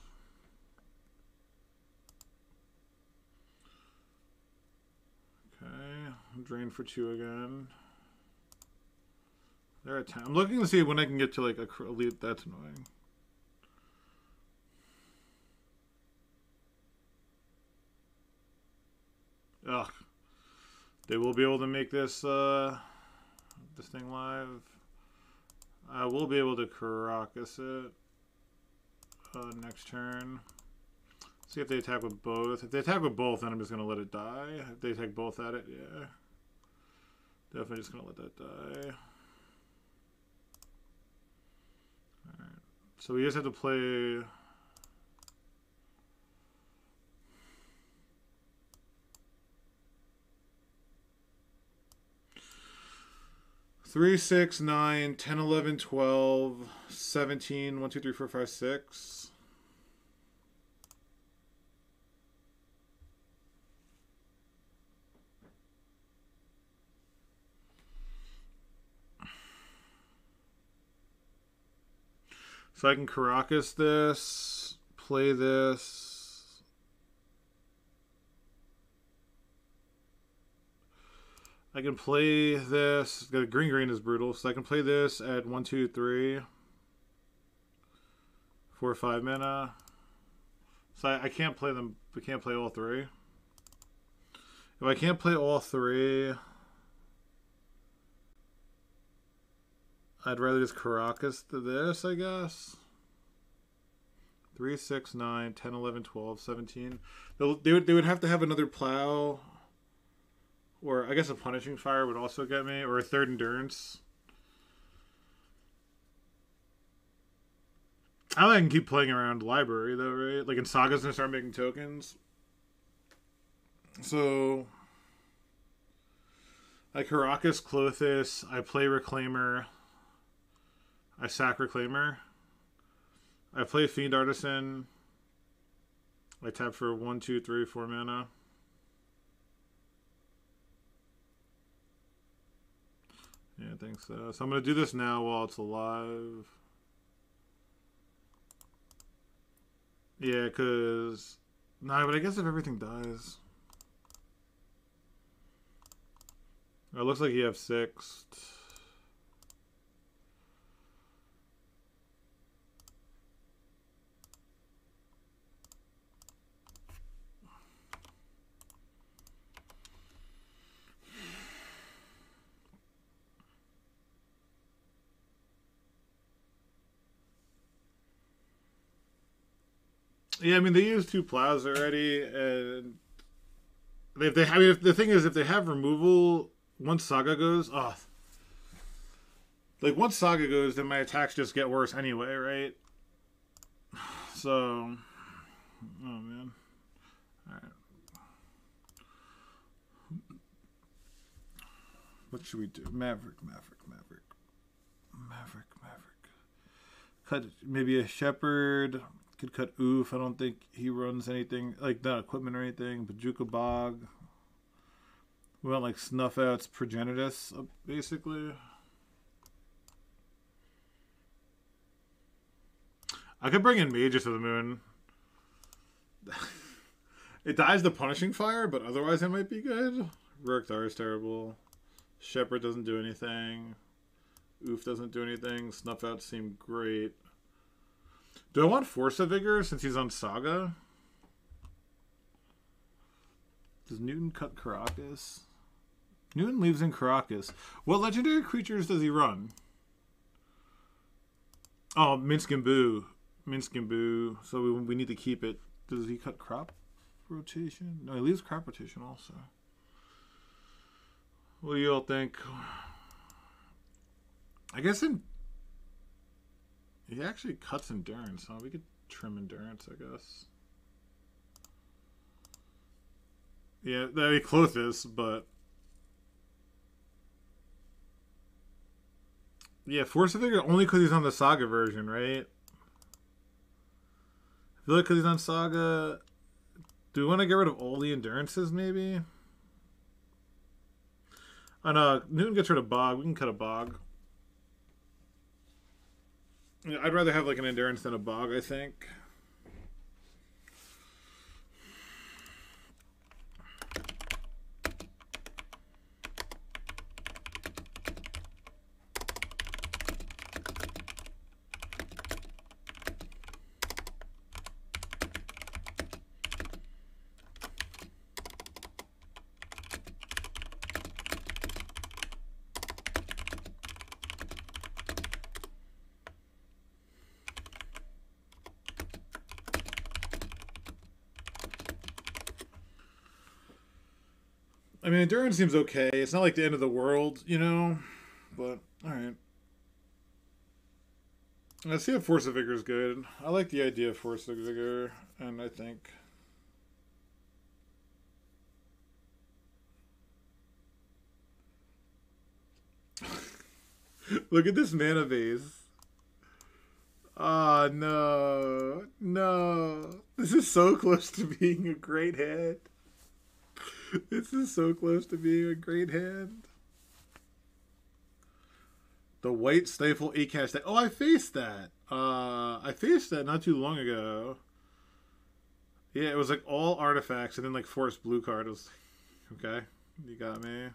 Okay, drain for 2 again. They're at 10. I'm looking to see when I can get to like a elite. That's annoying. Ugh. They will be able to make this this thing live. I will be able to Caracas it next turn. See if they attack with both. If they attack with both, then I'm just going to let it die. If they attack both at it, yeah. Definitely just going to let that die. Alright. So we just have to play... Three, 6, 9, 10, 11, 12, 17, 1, 2, 3, 4, 5, 6. So I can Caracas this, play this. I can play this. The green is brutal, so I can play this at 1, 2, 3, 4, 5 mana. So I can't play them. I can't play all 3. If I can't play all 3, I'd rather just Caracas to this, I guess. 3, 6, 9, 10, 11, 12, 17. They would have to have another plow. Or I guess a Punishing Fire would also get me. Or a 3rd Endurance. I can keep playing around library though, right? Like in Saga's gonna start making tokens. So I Caracas Clothis, I play Reclaimer, I sack Reclaimer, I play Fiend Artisan, I tap for 1, 2, 3, 4 mana. Yeah, I think so. So I'm going to do this now while it's alive. Yeah, because... Nah, but I guess if everything dies... It looks like you have 6. Yeah, I mean they used 2 plows already, and if the thing is, if they have removal, once Saga goes, once Saga goes, then my attacks just get worse anyway, right? So, oh man, all right. What should we do? Maverick. Cut maybe a Shepherd. Could cut Oof. I don't think he runs anything like that equipment or anything. Bajuka Bog. We want like Snuff Out's Progenitus, basically. I could bring in Mages of the Moon. It dies the Punishing Fire, but otherwise it might be good. Rurikthar is terrible. Shepherd doesn't do anything. Oof doesn't do anything. Snuff Out seem great. Do I want Force of Vigor since he's on Saga? Does Newton cut Caracas? Newton leaves in Caracas. What legendary creatures does he run? Oh, Minsk and Boo. Minsk and Boo. So we need to keep it. Does he cut Crop Rotation? No, he leaves Crop Rotation also. What do you all think? I guess he actually cuts Endurance, huh? We could trim Endurance, I guess. Yeah, that'd be closest, but... Yeah, Force of Vigor only because he's on the Saga version, right? I feel like because he's on Saga... Do we want to get rid of all the Endurances, maybe? Oh no, Newton gets rid of Bog. We can cut a Bog. I'd rather have like an Endurance than a Bog, I think. I mean, Endurance seems okay. It's not like the end of the world, you know? But, alright. Let's see if Force of Vigor is good. I like the idea of Force of Vigor, and I think... Look at this mana base. Ah, no. No. This is so close to being a great hand. This is so close to being a great hand. The White Stifle 8-cast. Oh, I faced that. I faced that not too long ago. Yeah, it was like all artifacts and then like Force Blue card. It was like, okay, you got me.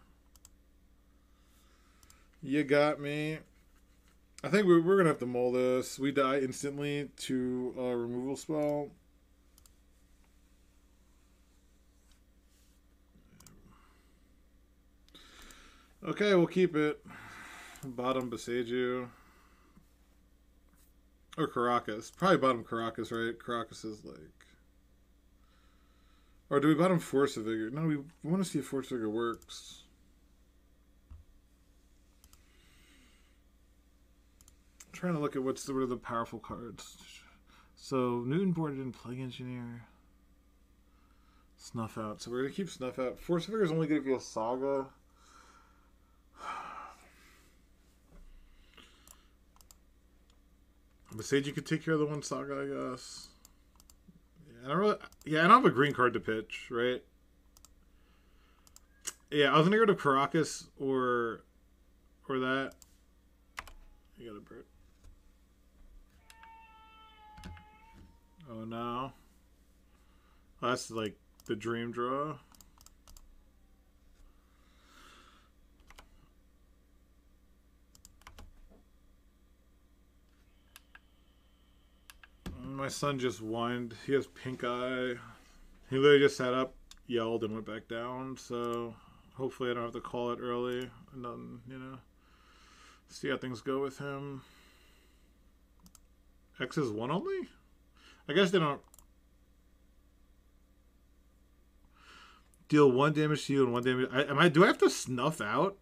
You got me. I think we're going to have to mull this. We die instantly to a removal spell. Okay, we'll keep it. Bottom Beseju. Or Caracas. Probably bottom Caracas, right? Caracas is like... Or do we bottom Force of Vigor? No, we want to see if Force of Vigor works. I'm trying to look at what are the powerful cards. So, Newton boarded in Plague Engineer. Snuff Out. So we're going to keep Snuff Out. Force of Vigor is only going to be a Saga. Beseju could take care of the one Saga, I guess. Yeah, I don't have a green card to pitch, right? Yeah, I was gonna go to Caracas or that. You got a bird. Oh no. Oh, that's like the dream draw. My son just whined. He has pink eye. He literally just sat up, yelled, and went back down. So hopefully I don't have to call it early. And then, you know, see how things go with him. X is 1 only? I guess they don't... Deal 1 damage to you and 1 damage... Do I have to snuff out?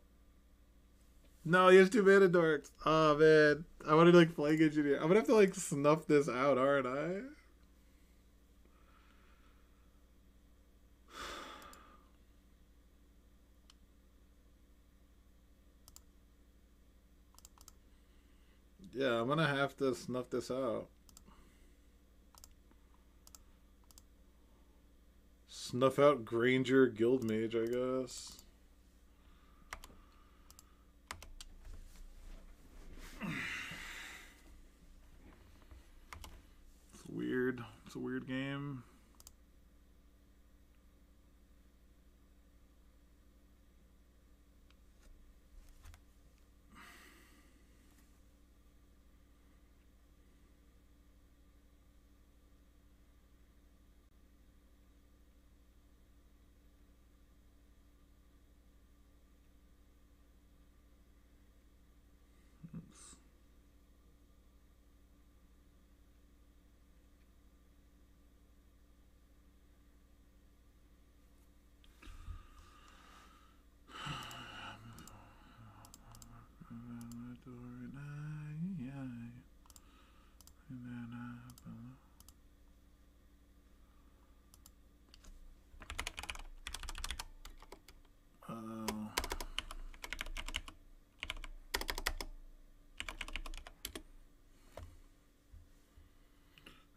No, he has 2 mana dorks. Oh, man. I want to, like, Plague Engineer. I'm going to have to, like, snuff this out, aren't I? Yeah, I'm going to have to snuff this out. Snuff out Granger Guildmage, I guess. It's weird. It's a weird game.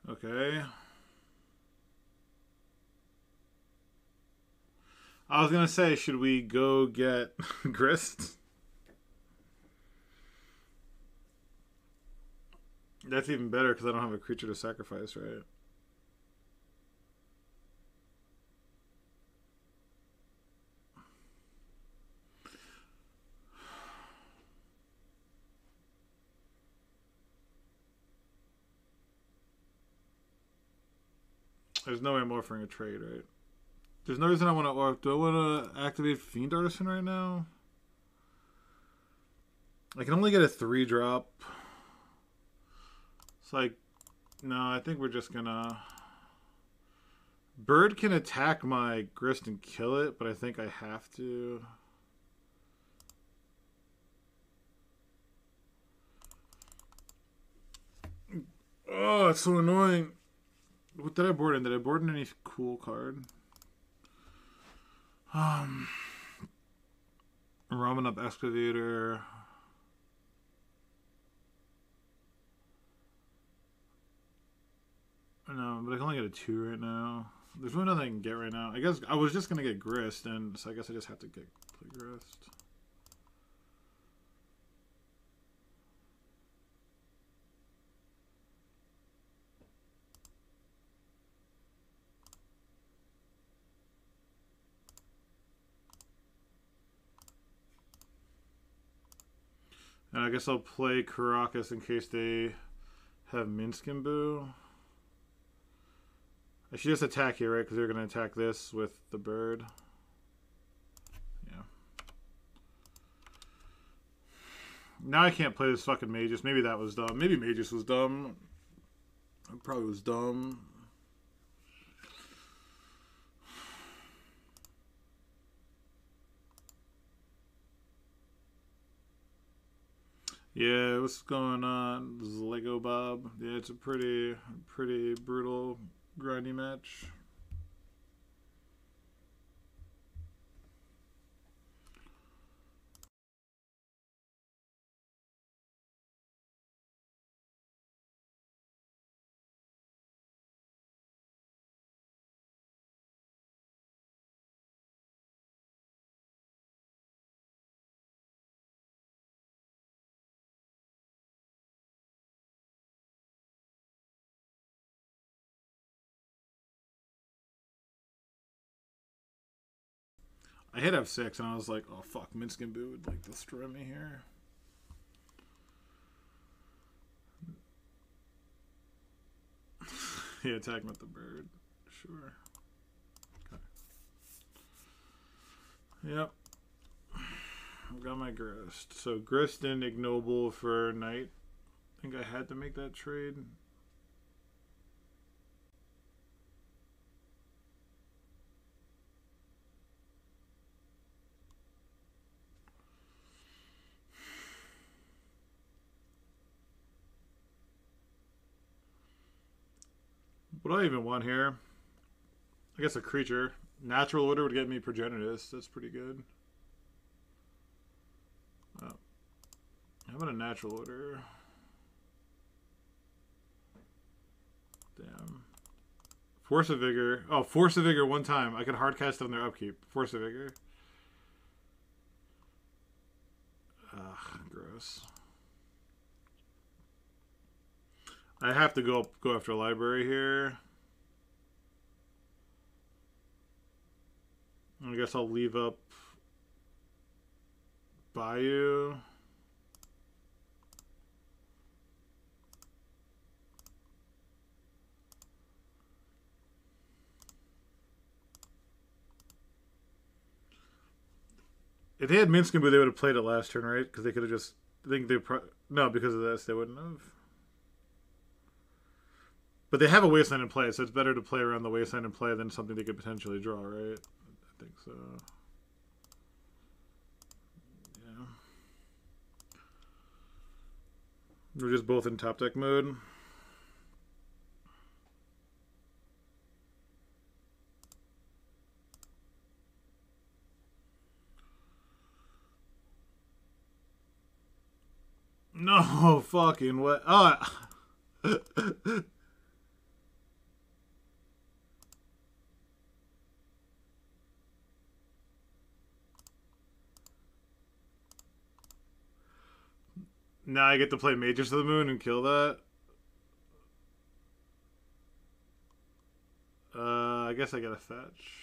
Okay. I was gonna say, should we go get Grist? That's even better because I don't have a creature to sacrifice, right? There's no way I'm offering a trade, right? There's no reason I want to... Do I want to activate Fiend Artisan right now? I can only get a 3-drop. It's like... No, I think we're just gonna... Bird can attack my Grist and kill it, but I think I have to... Oh, it's so annoying. What did I board in? Did I board in any cool card? Ramen Up Excavator. No, but I can only get a 2 right now. There's really nothing I can get right now. I guess I was just gonna get Grist, and so I guess I just have to play Grist. And I guess I'll play Caracas in case they have Minsk and Boo. I should just attack here, right? Because they're going to attack this with the bird. Yeah. Now I can't play this fucking Magus. Maybe that was dumb. Maybe Magus was dumb. It probably was dumb. Yeah, what's going on? This is Lego Bob. Yeah, it's a pretty brutal, grindy match. I hit F6 and I was like, oh fuck, Minsk and Boo would like destroy me here. Yeah, attack him with the bird. Sure. Okay. Yep. I've got my Grist. So Grist and Ignoble for Knight. I think I had to make that trade. What do I even want here? I guess a creature. Natural Order would get me Progenitus. That's pretty good. Oh. How about a Natural Order? Damn. Force of Vigor. Oh, Force of Vigor one time. I can hardcast on their upkeep. Force of Vigor. Ugh, gross. I have to go after a library here. I guess I'll leave up Bayou. If they had Minskin, they would have played it last turn, right? Because they could have just. I think they. No, because of this, they wouldn't have. But they have a wasteland in play, so it's better to play around the wasteland in play than something they could potentially draw, right? I think so. Yeah. We're just both in top deck mode. No fucking what? Oh. Now I get to play Mages of the Moon and kill that. I guess I gotta fetch.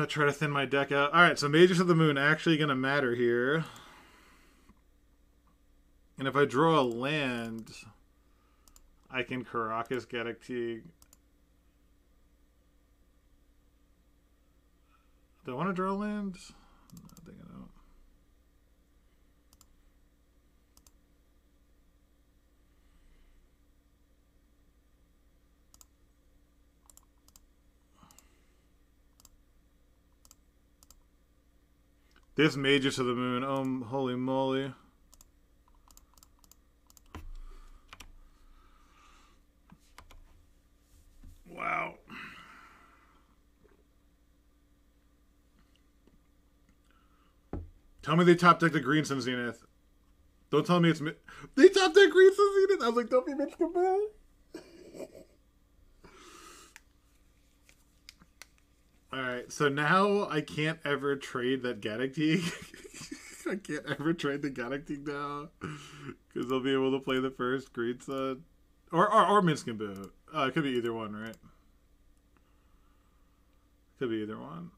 Try to thin my deck out. Alright, so Mages of the Moon actually gonna matter here. And if I draw a land, I can Caracas Gaddock-Teeg. Do I want to draw a land? I think I don't. This Mages of the Moon, holy moly. Wow. Tell me they top deck the Green Sun Zenith. Don't tell me it's... They top deck Green Sun Zenith? I was like, don't be Mitch Cabell. Alright, so now I can't ever trade that Gaddock-Teeg. I can't ever trade the Gaddock-Teeg now. Because I'll be able to play the first Green Sun. Or Minskin Boo. It could be either one, right? Could be either one.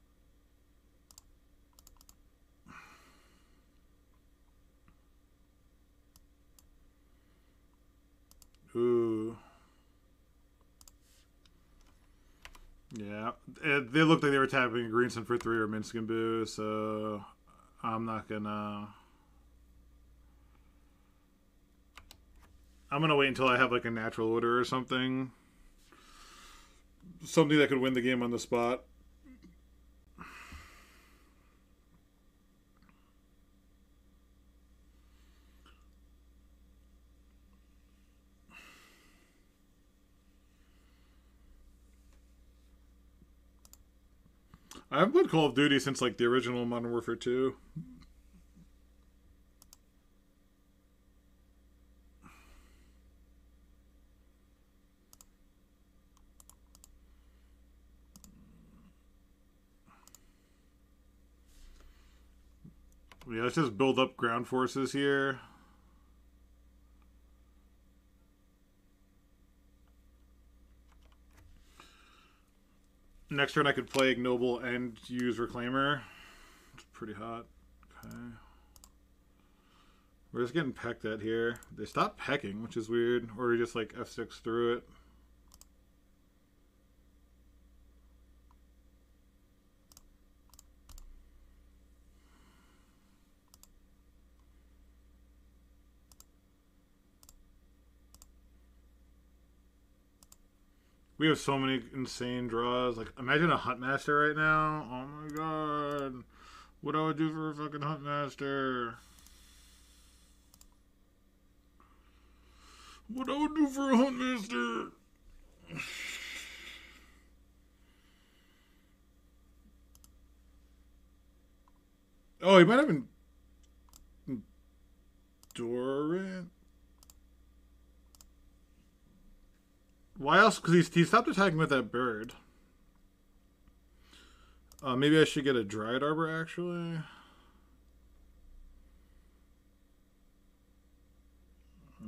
Ooh. Yeah. They looked like they were tapping Greenson for 3 or Minskin Boo, so I'm not gonna... I'm gonna wait until I have like a natural order or something. Something that could win the game on the spot. I haven't played Call of Duty since like the original Modern Warfare 2. Yeah, let's just build up ground forces here. Next turn I could play Ignoble and use Reclaimer. It's pretty hot. Okay. We're just getting pecked at here. They stopped pecking, which is weird. Or we just like F6 through it. We have so many insane draws. Like, imagine a Huntmaster right now. Oh my god. What I would do for a fucking Huntmaster. What I would do for a Huntmaster. Oh, he might have been Endurance. Why else? Because he stopped attacking with that bird. Maybe I should get a Dryad Arbor, actually.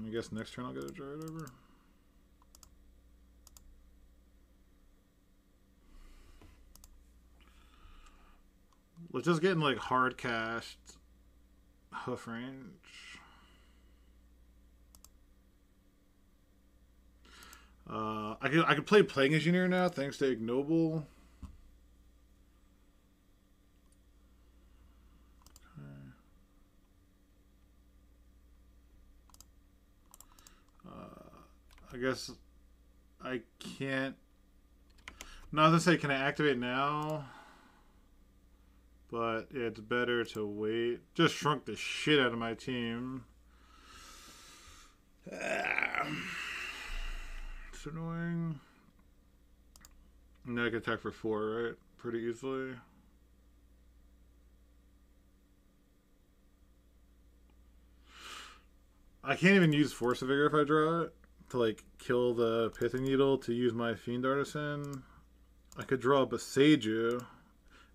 I guess next turn I'll get a Dryad Arbor. Let's just get in like hard cast hoof range. I could play Plague Engineer now thanks to Ignoble. I guess I can't. No, I was gonna say, can I activate now? But it's better to wait. Just shrunk the shit out of my team. It's annoying. Now I can attack for 4, right? Pretty easily. I can't even use Force of Vigor if I draw it to like kill the Pithing Needle to use my Fiend Artisan. I could draw a Boseiju.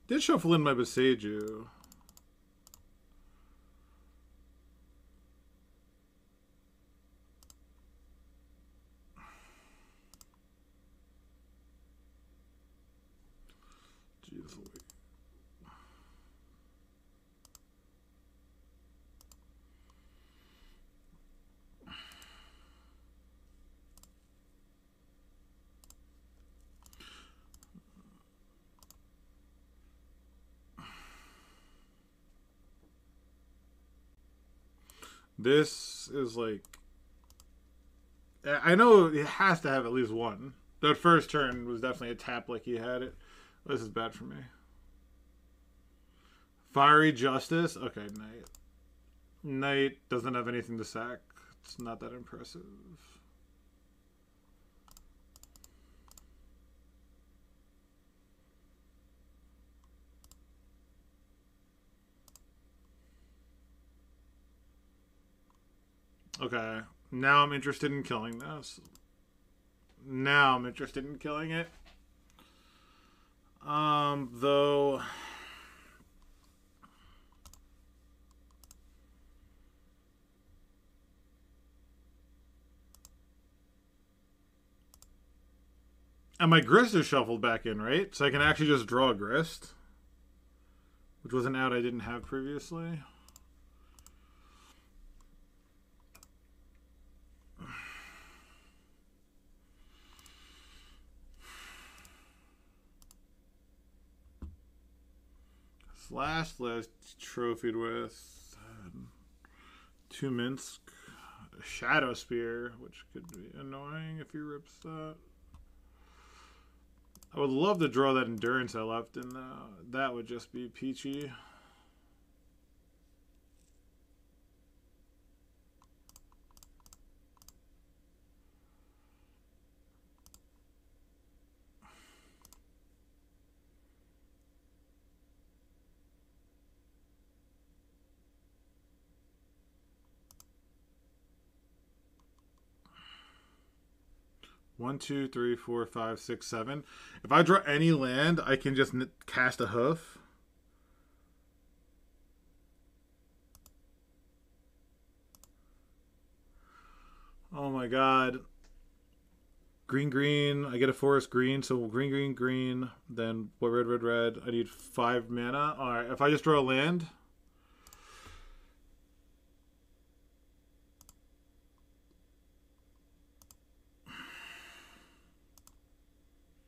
Did shuffle in my Boseiju. Jeez. This is like... I know it has to have at least one. That first turn was definitely a tap like he had it. This is bad for me. Fiery Justice. Okay, Knight. Knight doesn't have anything to sack. It's not that impressive. Okay, now I'm interested in killing this. Now I'm interested in killing it. Though... And my Grist is shuffled back in, right? So I can actually just draw a Grist. Which was an out I didn't have previously. Last trophied with 2 Minsk, a Shadow Spear, which could be annoying if he rips that. I would love to draw that Endurance I left in there. That would just be peachy. One, two, three, four, five, six, 7. If I draw any land, I can just cast a hoof. Oh my god. Green, green. I get a forest green, so green, green, green. Then red, red, red. I need 5 mana. Alright, if I just draw a land...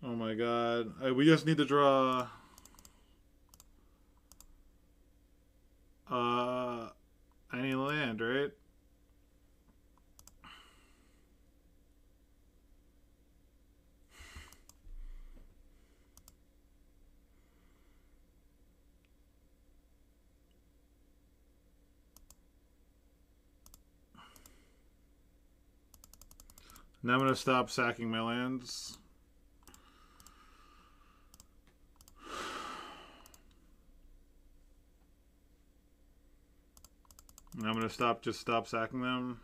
Oh my god. We just need to draw... any land, right? Now I'm going to stop sacking my lands. And I'm going to stop sacking them.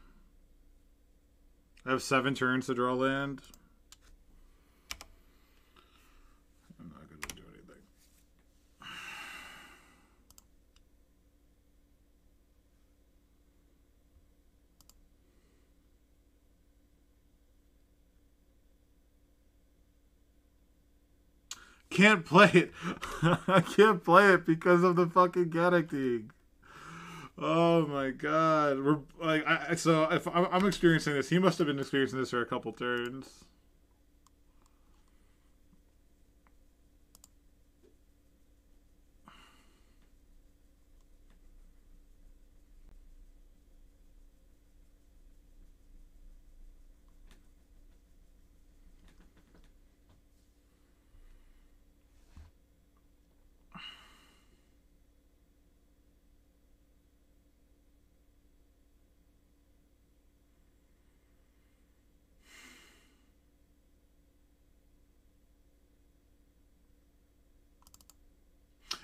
I have 7 turns to draw land. Can't play it. I can't play it because of the fucking King. Oh my god. We're like, so if I'm experiencing this, he must have been experiencing this for a couple turns.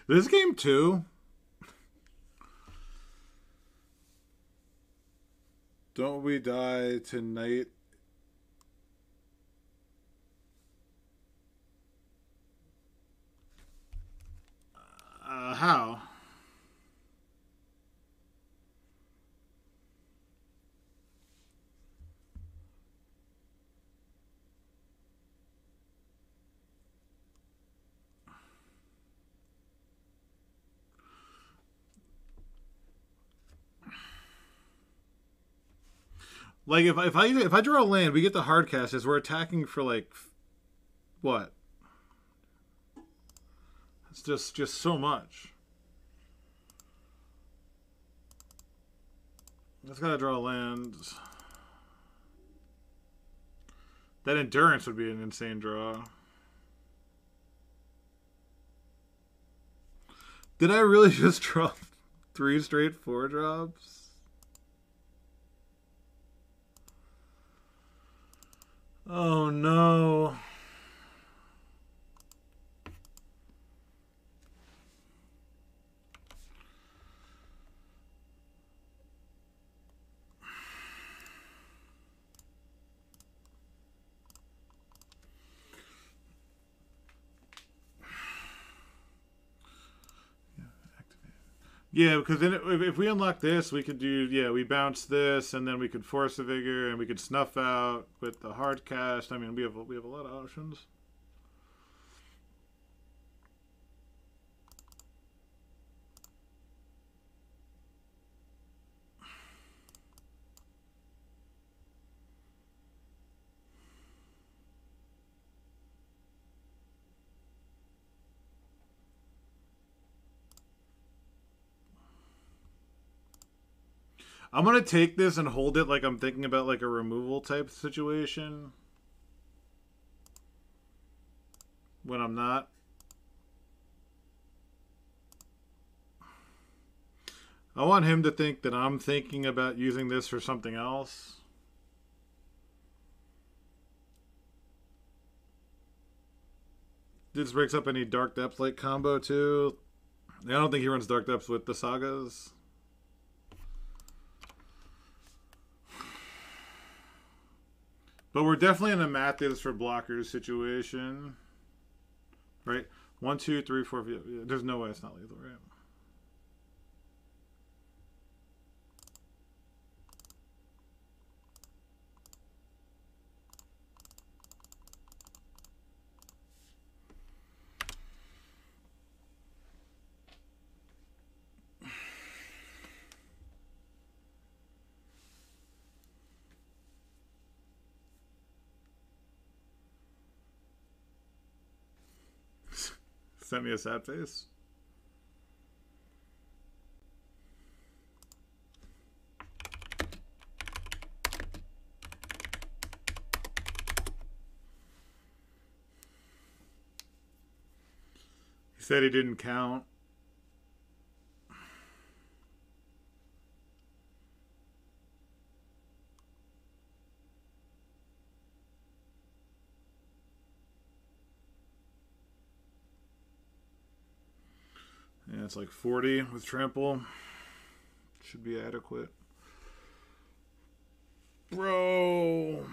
This game too. Don't we die tonight? How? Like if I draw a land, we get the hard cast as we're attacking for like what? It's just so much. Just gotta draw lands. That endurance would be an insane draw. Did I really just draw 3 straight 4-drops? Oh no. Yeah, because then if we unlock this, we could do, yeah, we bounce this, and then we could force a vigor, and we could snuff out with the hard cast. I mean, we have a lot of options. I'm going to take this and hold it like I'm thinking about like a removal type situation. When I'm not. I want him to think that I'm thinking about using this for something else. This breaks up any Dark Depths like combo too. I don't think he runs Dark Depths with the Sagas. But we're definitely in a Matthews for blockers situation. Right? 1, 2, 3, 4, 5. There's no way it's not lethal, right? Sent me a sad face. He said he didn't count. Yeah, it's like 40 with trample. Should be adequate. Bro.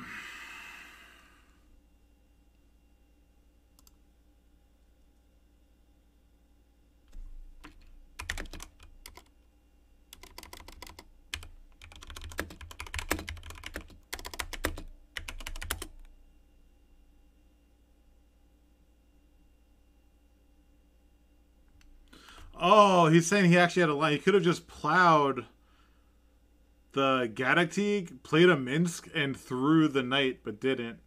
Oh, he's saying he actually had a line. He could have just plowed the Gaddock, played a Minsk, and threw the Knight, but didn't.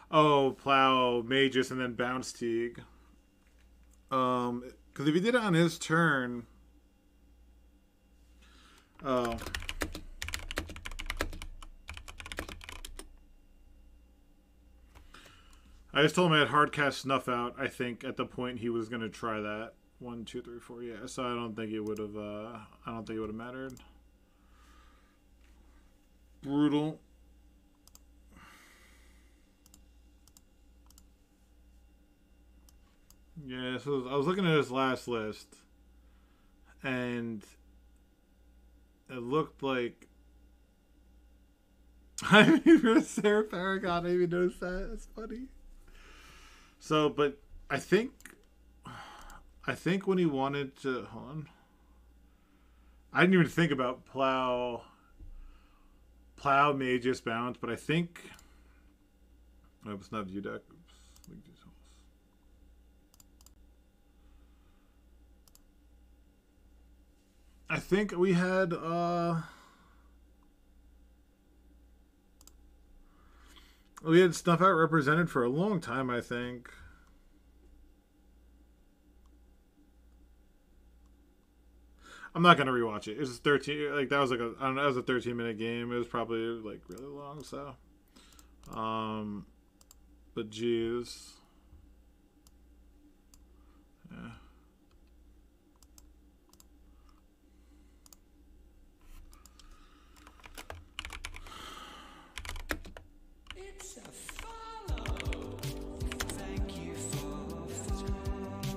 Oh, plow Magus and then bounce Teague. Because if he did it on his turn, oh, I just told him I had hard cast Snuff Out. I think at the point he was gonna try that 1, 2, 3, 4. Yeah, so I don't think it would have. I don't think it would have mattered. Brutal. Yeah, so I was looking at his last list, and it looked like I even Sarah Paragon. I even noticed that. That's funny. So, but I think when he wanted to hold on, I didn't even think about plow Magus bounce, but I think it's not view deck. I think we had Snuff Out represented for a long time, I think. I'm not gonna rewatch it. It was 13. Like that was like a, I don't know, that was a 13-minute game. It was probably like really long. So, but geez, yeah.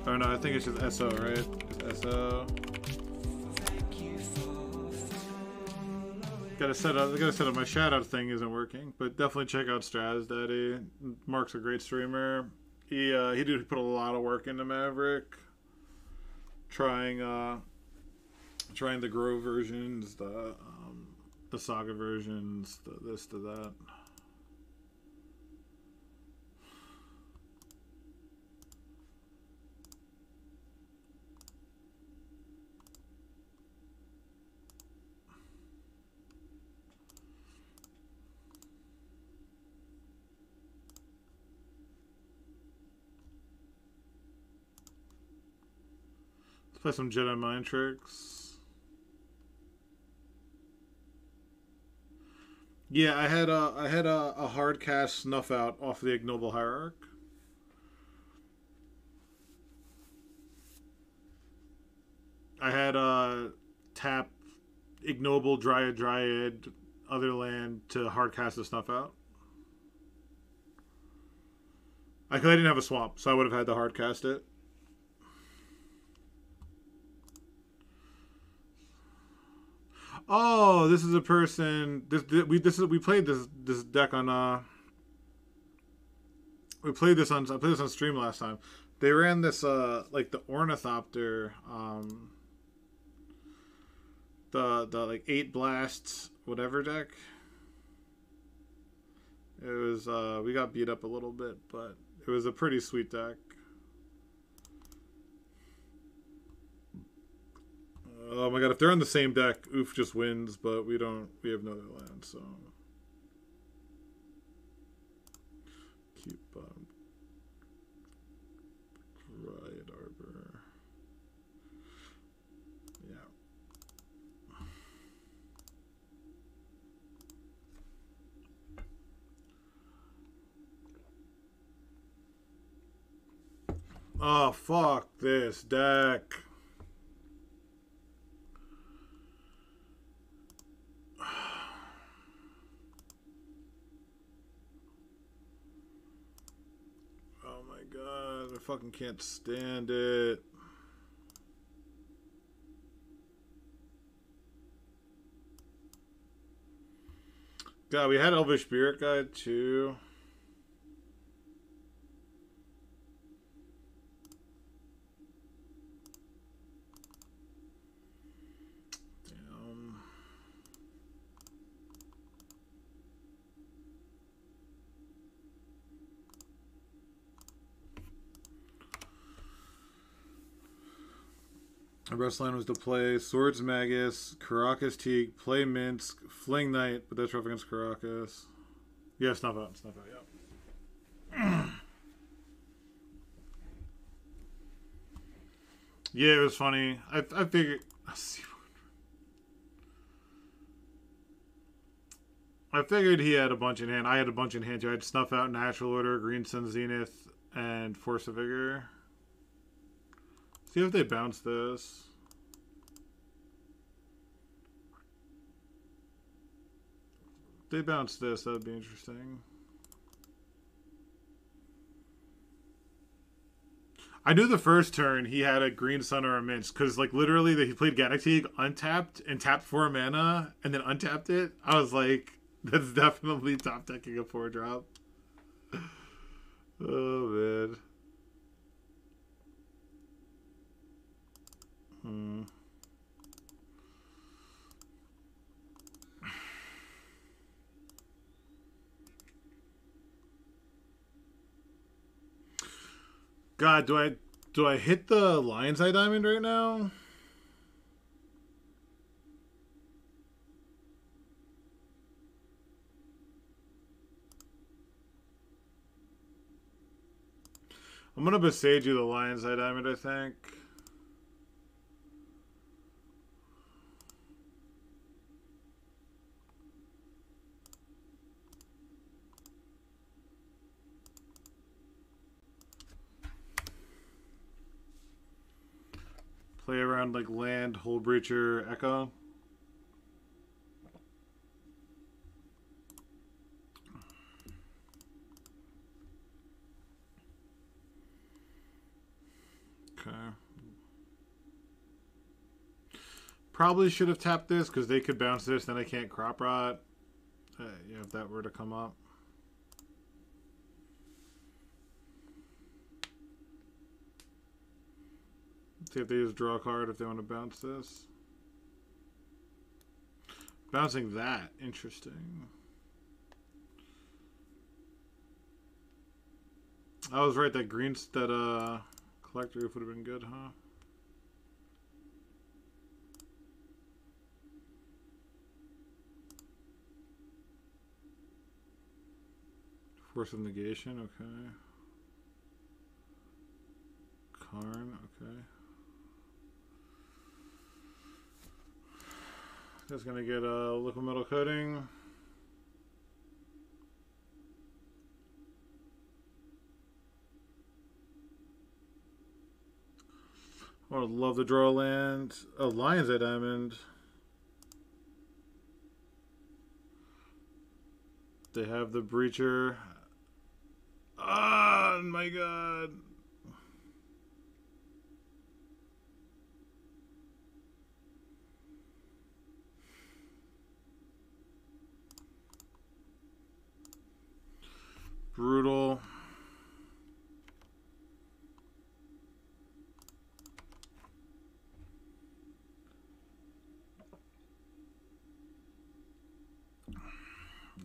Oh no, I think it's just SO, right? Just SO. Gotta set up. My shout out thing isn't working, but definitely check out StrasDaddy. Mark's a great streamer. He put a lot of work into Maverick. Trying the Grove versions, the Saga versions, the this to that. Let's play some Jedi Mind Tricks. Yeah, I had a hard cast Snuff Out off the Ignoble Hierarch. I had tap Ignoble Dryad other land to hard cast the Snuff Out. I didn't have a swamp, so I would have had to hard cast it. Oh, this is a person. We played this deck on. I played this on stream last time. They ran this like the Ornithopter, the like 8 blasts whatever deck. It was we got beat up a little bit, but it was a pretty sweet deck. Oh my god, if they're on the same deck, Oof just wins, but we have no other land, so keep Riot Arbor. Yeah. Oh fuck this deck. I fucking can't stand it. God, we had Elvish Spirit Guide too. Damn. The best line was to play Swords Magus, Caracas Teak, play Minsk, Fling Knight, but that's rough against Caracas. Yeah, snuff out, yeah. Yeah, it was funny. I figured. I figured he had a bunch in hand. I had a bunch in hand too. I had Snuff Out, Natural Order, Green Sun Zenith, and Force of Vigor. See if they bounce this. If they bounce this, that would be interesting. I knew the first turn he had a Green Sun or a Minsk because, like, literally, he played Ganatig, untapped, and tapped 4 mana, and then untapped it. I was like, that's definitely top decking a 4-drop. Oh, man. God, do I hit the Lion's Eye Diamond right now? I'm gonna Besage you the Lion's Eye Diamond, I think. Play around like land, Hull Breacher, Echo. Okay. Probably should have tapped this because they could bounce this, then I can't Crop Rot. Yeah, if that were to come up. See if they just draw a card if they want to bounce this. Bouncing that, interesting. I was right, that Collector Roof would have been good, huh? Force of Negation, okay. Karn, okay. Just gonna get a liquid metal coating. I would love to draw a land. Oh, Lion's Eye Diamond. They have the Breacher. Oh my god. Brutal.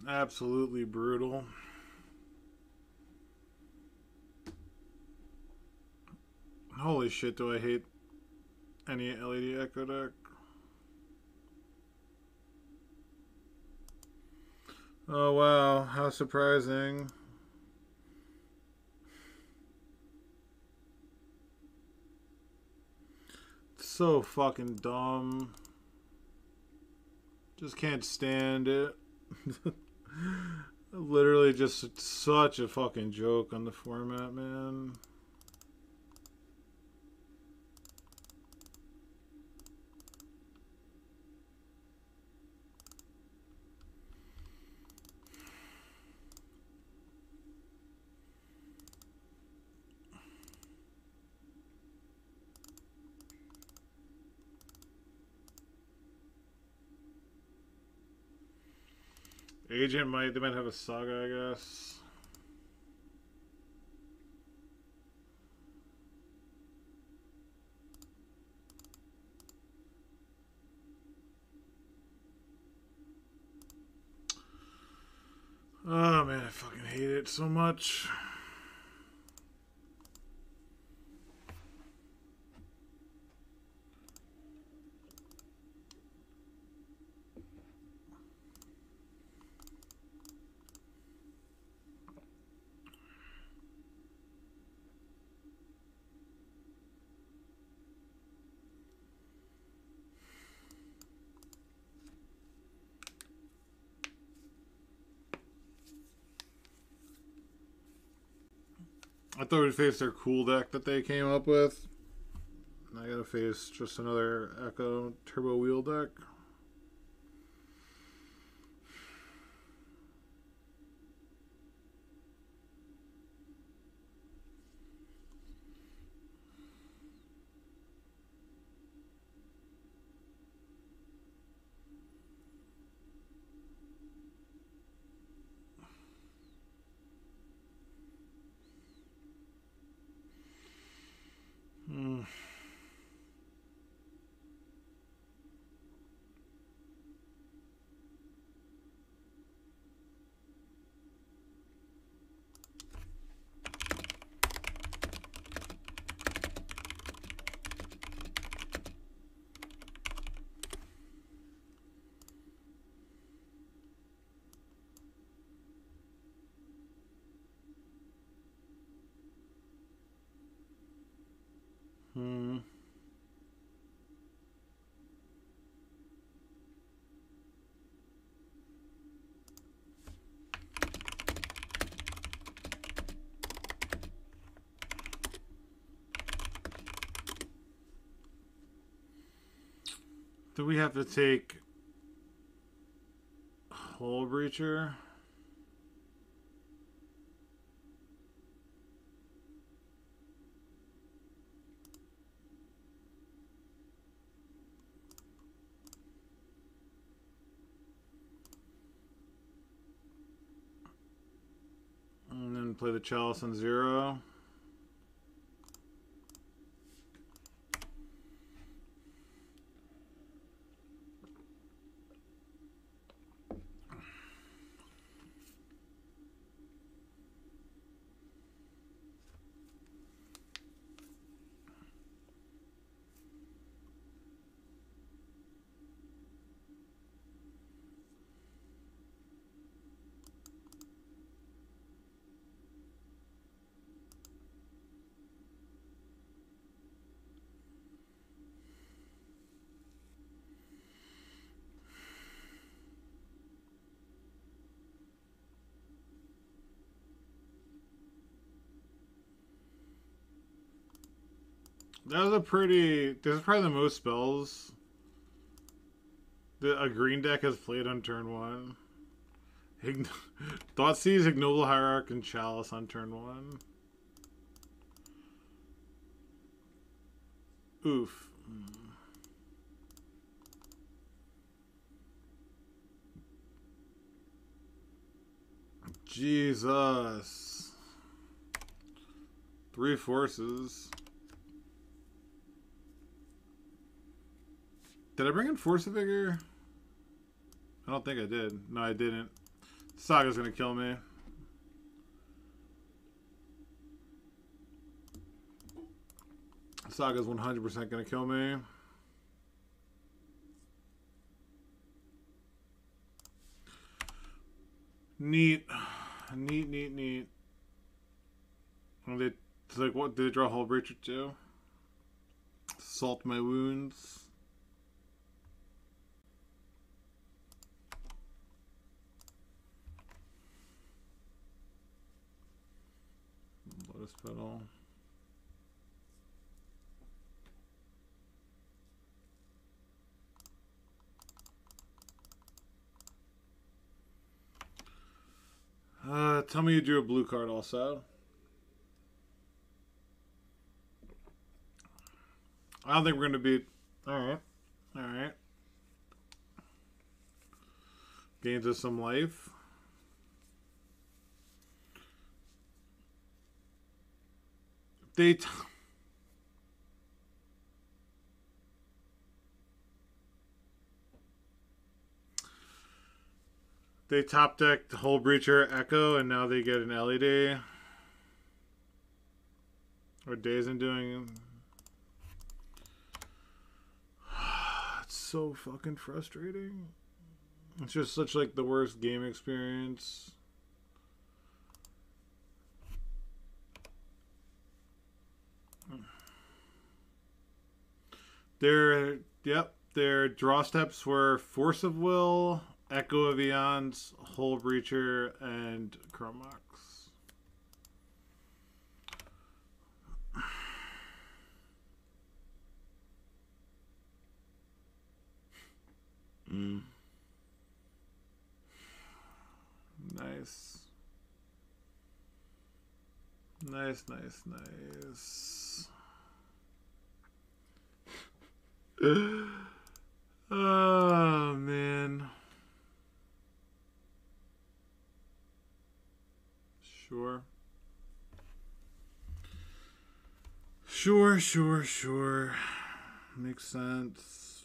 Absolutely brutal. Holy shit, do I hate any LED Echo deck. Oh wow, how surprising. So fucking dumb. Just can't stand it. Literally just such a fucking joke on the format, man. Agent they might have a Saga, I guess. Oh man, I fucking hate it so much. I thought we'd face their cool deck that they came up with. I gotta face just another Echo Turbo Wheel deck. Do we have to take Hull Breacher? And then play the Chalice on 0. That was a pretty... This is probably the most spells that a green deck has played on turn 1. Thoughtseize, Ignoble Hierarch, and Chalice on turn 1. Oof. Jesus. 3 forces. Did I bring in Force of Vigor? I don't think I did. No, I didn't. Saga's gonna kill me. Saga's 100% gonna kill me. Neat. Neat. Well, it's like, what? Did they draw Hull Breacher too? Salt my wounds. Lotus Petal. Tell me you drew a blue card also. I don't think we're going to beat... Alright. Gains us some life. They top decked Hull Breacher Echo, and now they get an LED. Or Days in doing. It's so fucking frustrating. It's just such like the worst game experience. Their draw steps were Force of Will, Echo of Eons, Hull Breacher, and Chromox. Nice. Nice, nice, nice. Oh, man. Sure. Sure, sure, sure. Makes sense.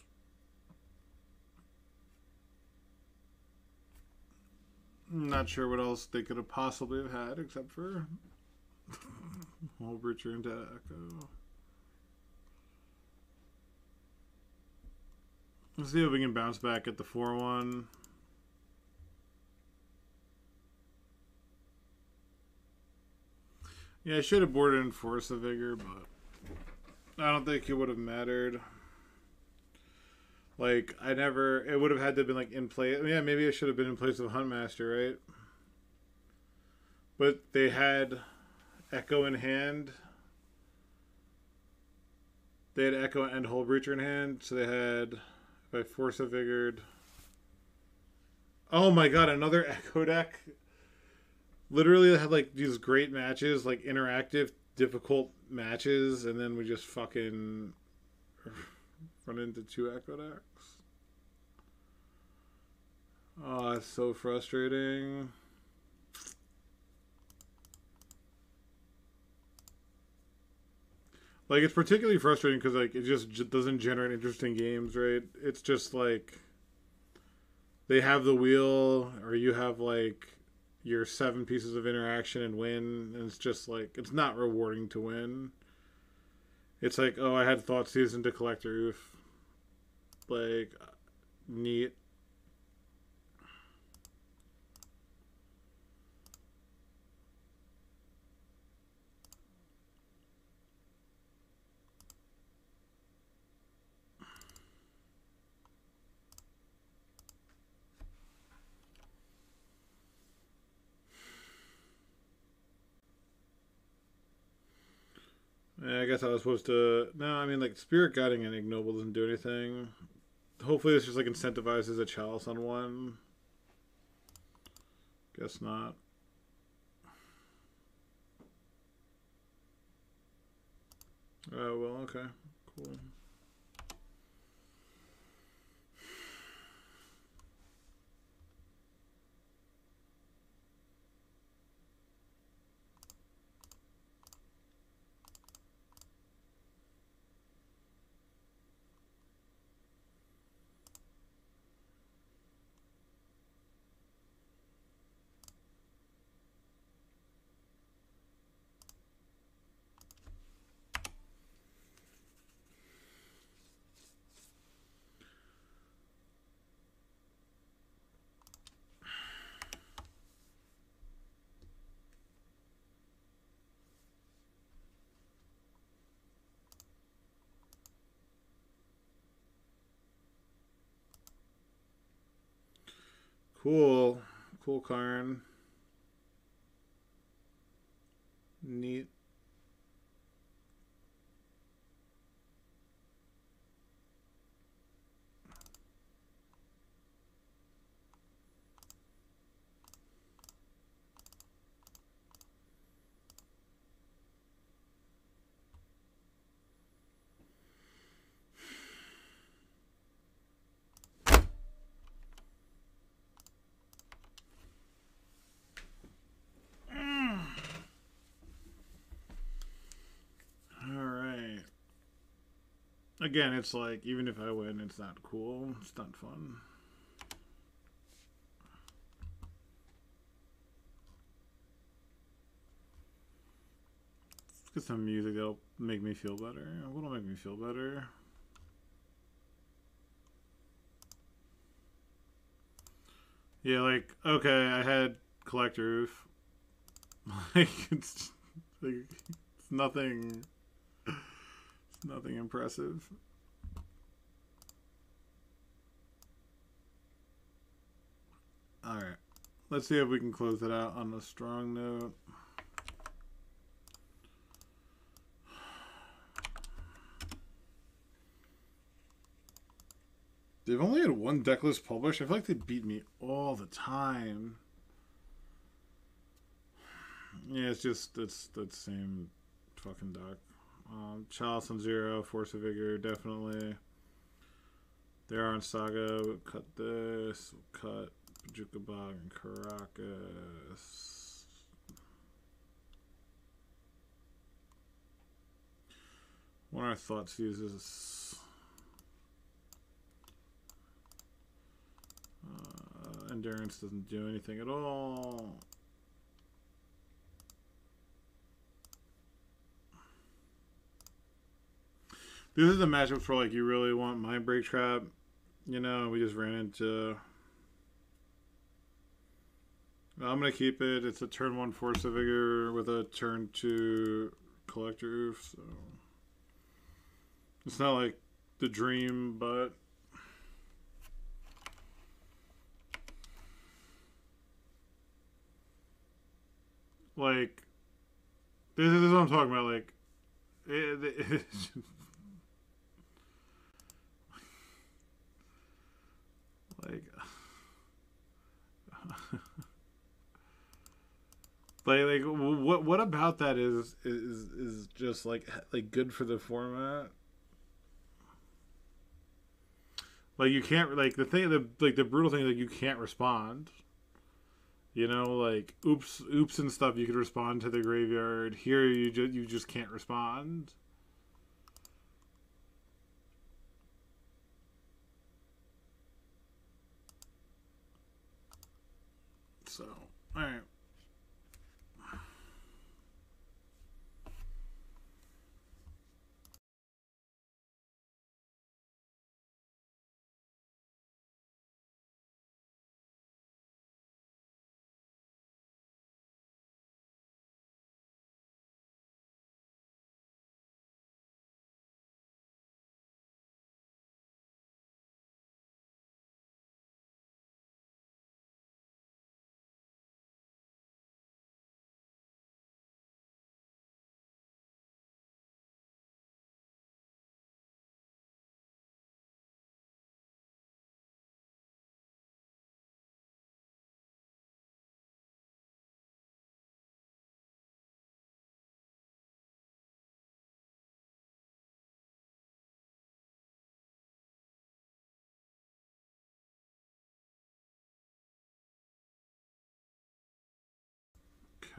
I'm not sure what else they could have possibly have had except for Holbridger into Echo. Let's see if we can bounce back at the 4-1. Yeah, I should have boarded in Force of Vigor, but I don't think it would have mattered. Like, it would have had to have been, like, in place. Yeah, maybe it should have been in place of Huntmaster, right? But they had Echo in hand. They had Echo and Hullbreacher in hand, so they had, if I Force of Vigored. Oh my god, another Echo deck. Literally, they had, like, these great matches, like, interactive, difficult matches, and then we just fucking run into 2 Echo decks. Oh, it's so frustrating. Like, it's particularly frustrating because, like, it just doesn't generate interesting games, right? It's just, like, they have the wheel, or you have, like, your 7 pieces of interaction and win, and it's just, like, it's not rewarding to win. It's like, oh, I had Thoughtseize into Collector Oof. Like, neat. Yeah, I guess I was supposed to... No, I mean, like, Spirit Guiding and Ignoble doesn't do anything. Hopefully this just, like, incentivizes a Chalice on 1. Guess not. Oh, well, okay. Cool. Cool. Cool, Karn. Neat. Alright. Again, it's like, even if I win, it's not cool. It's not fun. Let's get some music that'll make me feel better. What'll make me feel better? Yeah, like, okay, I had Collector Roof. Like, it's nothing. It's nothing impressive. Alright. Let's see if we can close it out on a strong note. They've only had one deck list published. I feel like they beat me all the time. Yeah, it's just it's that same fucking deck. Chalice on 0, Force of Vigor, definitely. They are on Saga. We'll cut this. We'll cut Pajuka Bog and Caracas. One of our thoughts uses Endurance doesn't do anything at all. These are the matchups where like you really want Mind Break Trap. You know, we just ran into. I'm gonna keep it. It's a turn 1 Force of Vigor with a turn 2 Collector Oof, so it's not like the dream, but like this is what I'm talking about. Like like like what about that is just like good for the format. Like you can't like the brutal thing is like you can't respond. You know, like oops and stuff you could respond to the graveyard. Here you just can't respond. So, all right.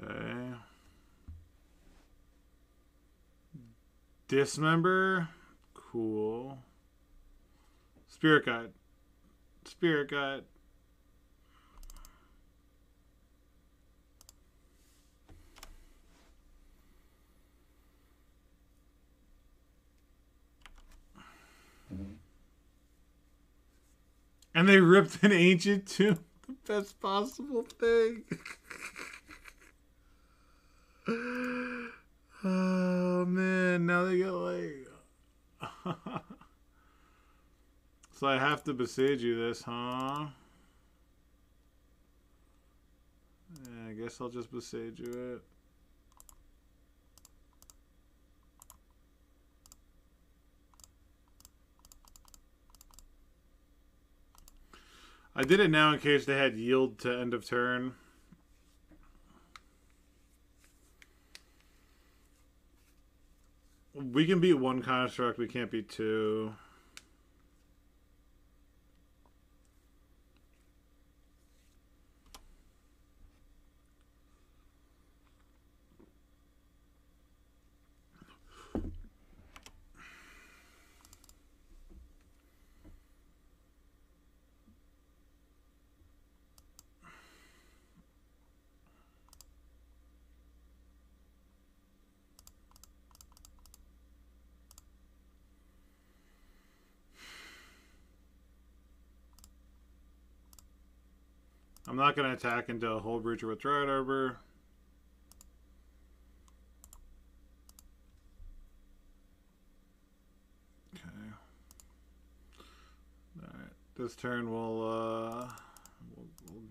Okay. Dismember. Cool. Spirit Guide. Spirit Guide. And they ripped an Ancient Tomb. The best possible thing. Oh man, now they get like so I have to Besage you this, huh? Yeah, I guess I'll just Besage you it. I did it now in case they had yield to end of turn. We can beat one construct, we can't beat two. I'm not going to attack into a Hull Breacher with Dryad Arbor. Okay. Alright. This turn we'll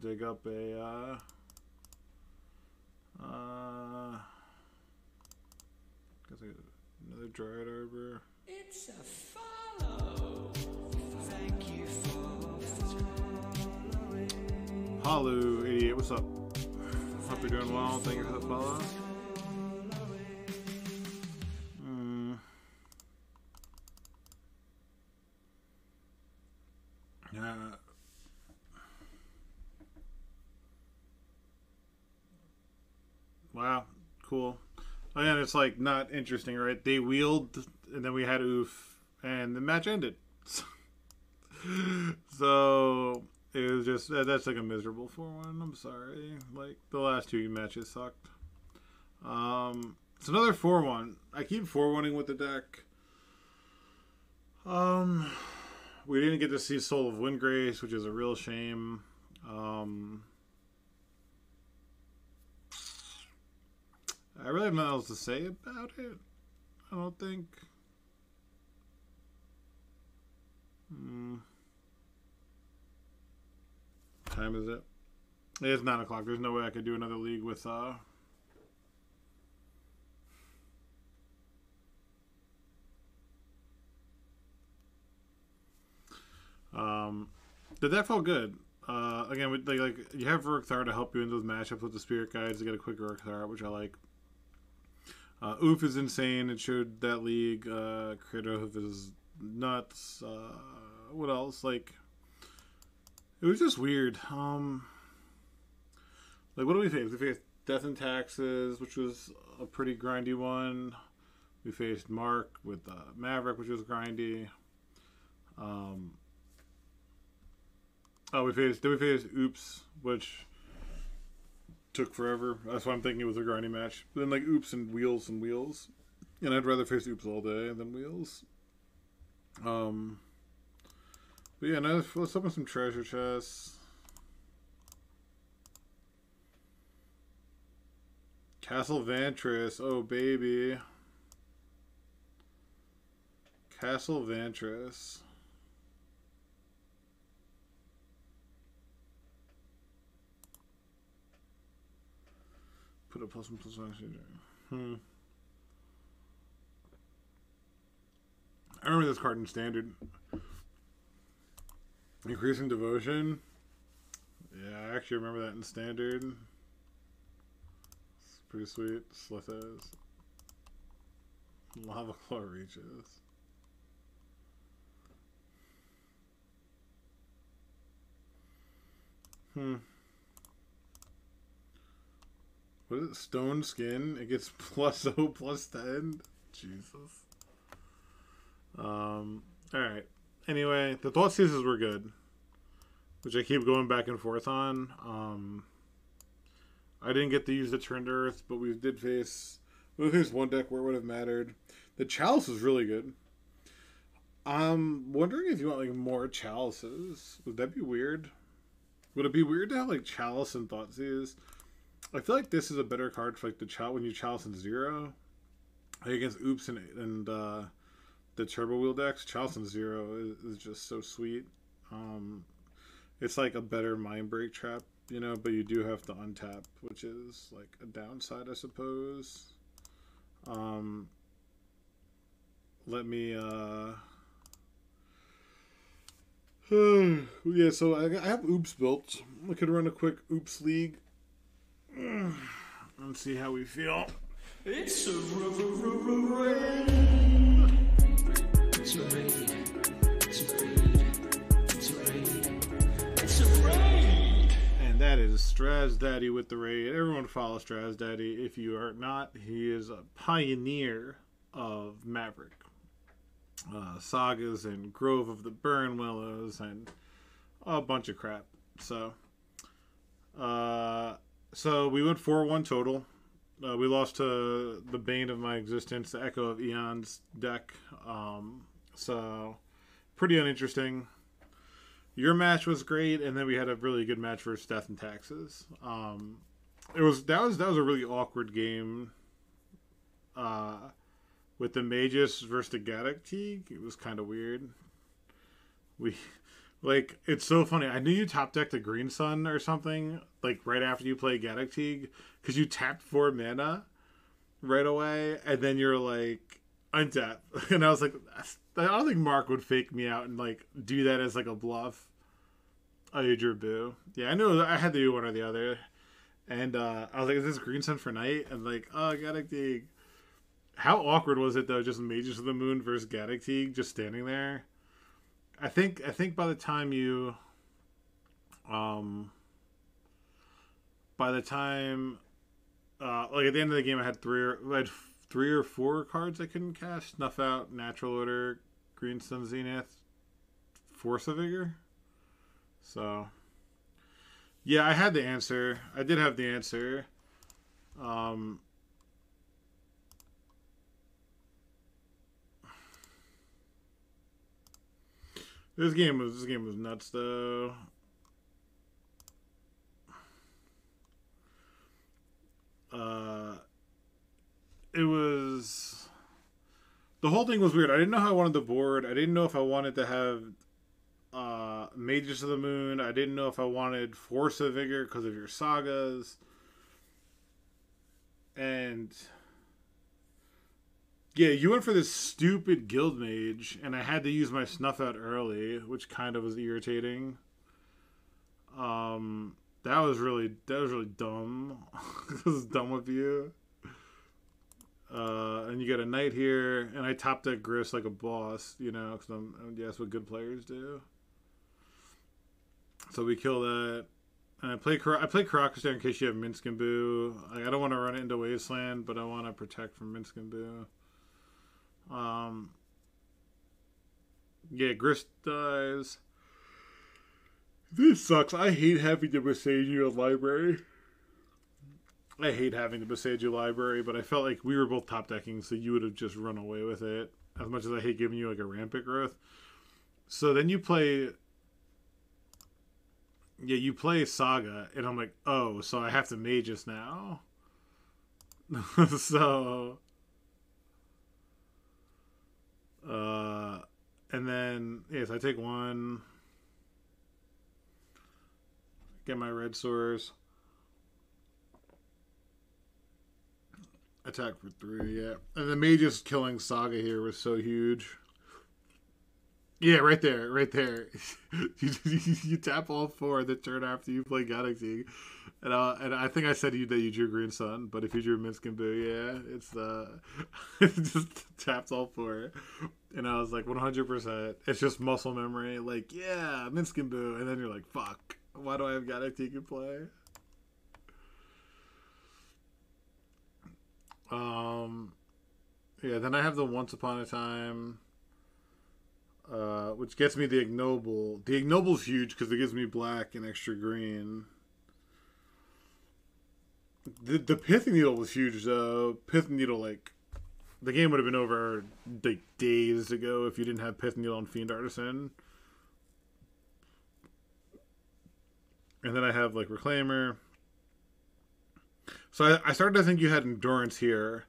dig up a another Dryad Arbor. It's a follow. Thank you for Palu 88, what's up? Hope you're doing well. Thank you for the follow. Yeah. Wow, cool. Oh, yeah, and it's like not interesting, right? They wheeled, and then we had oof, and the match ended. So it was just that's like a miserable 4-1. I'm sorry. Like the last two matches sucked. It's another 4-1. I keep 4-1ing with the deck. We didn't get to see Soul of Windgrace, which is a real shame. I really have nothing else to say about it. I don't think. What time is it? It's 9 o'clock. There's no way I could do another league with the deck felt good. Again, with, like you have Rurikthar to help you in those matchups with the Spirit Guides to get a quick Rurikthar, which I like. Oof is insane. It showed that league. Cradle is nuts. What else? Like, it was just weird. Like, what do we face? We faced Death and Taxes, which was a pretty grindy one. We faced Mark with Maverick, which was grindy. We faced Oops, which took forever. That's why I'm thinking it was a grindy match. But then like Oops and Wheels, and I'd rather face Oops all day than Wheels. But yeah, now let's open some treasure chests. Castle Vantris, oh baby. Castle Vantris. Put a +1/+1. I remember this card in Standard. Increasing Devotion. Yeah, I actually remember that in Standard. It's pretty sweet. Slithers. Lava Claw Reaches. What is it? Stone Skin? It gets +0, +10? Jesus. Alright. Anyway, the Thoughtseizes were good, which I keep going back and forth on. I didn't get to use the Turned Earth, but we faced one deck where it would have mattered. The Chalice was really good. I'm wondering if you want like more Chalices. Would that be weird? Would it be weird to have like Chalice and Thoughtseizes? I feel like this is a better card for like the when you Chalice in 0. Like against Oops and the Turbo Wheel decks. Chalice in 0 is just so sweet. It's like a better Mind Break trap, you know, but you do have to untap, which is like a downside, I suppose. Let me yeah, so I have Oops built. I could run a quick Oops league and see how we feel. It's a raid. It's a raid. It's a raid. It's a raid. It's a raid. And that is StrasDaddy with the raid. Everyone follow StrasDaddy. If you are not, he is a pioneer of Maverick. Sagas and Grove of the Burn Willows and a bunch of crap. So we went 4-1 total. We lost to the bane of my existence, the Echo of Eons deck. So pretty uninteresting. Your match was great, and then we had a really good match versus Death and Taxes. That was a really awkward game. With the Magus versus the Galactic, it was kind of weird. It's so funny. I knew you top decked a Green Sun or something, like right after you play Galactic, because you tapped 4 mana right away, and then you're like, untap. And I was like, I don't think Mark would fake me out and like do that as like a bluff. Oh, you drew Boo. Yeah, I knew I had to do one or the other. And I was like, is this Green Sun for Night? And like, oh, Gaddock Teeg. How awkward was it though? Just Mages of the Moon versus Gaddock Teeg, just standing there. I think by the time you, um, by the time, like at the end of the game, I had 3 or 4 cards I couldn't cast. Snuff Out, Natural Order, Green Sun Zenith, Force of Vigor. So yeah, I had the answer. I did have the answer. Um, this game was nuts though. Uh, it was the whole thing was weird. I didn't know how I wanted the board. I didn't know if I wanted to have Mages of the Moon. I didn't know if I wanted Force of Vigor because of your sagas. And yeah, you went for this stupid Guild Mage, and I had to use my Snuff Out early, which kind of was irritating. That was really dumb. This was dumb of you. And you got a knight here, and I top deck Gris like a boss, because that's what good players do. So we kill that, and I play Caracas there in case you have Minsk and Boo. Like, I don't want to run it into Wasteland, but I want to protect from Minsk and Boo. Yeah, Gris dies. This sucks. I hate having to besiege your library. I hate having to besiege your library, but I felt like we were both top decking, so you would have just run away with it. As much as I hate giving you like a rampant growth. So then you play Saga, and I'm like, oh, so I have to Magus now? So and then yes, I take 1, get my red source, attack for 3, yeah. And the Magus killing Saga here was so huge. Yeah, right there. You tap all 4 the turn after you play Galaxy. And I think I said to you that you drew Green Sun, but if you drew Minsk and Boo, yeah, it's it just taps all 4. And I was like, 100%. It's just muscle memory. Like, yeah, Minsk and Boo. And then you're like, fuck, why do I have Galaxy to play? Yeah, then I have the Once Upon a Time, which gets me the Ignoble. The Ignoble's huge because it gives me black and extra green. The Pithing Needle was huge though. Pithing Needle, like, the game would have been over like days ago if you didn't have Pithing Needle and Fiend Artisan. And then I have like Reclaimer. So I started to think you had Endurance here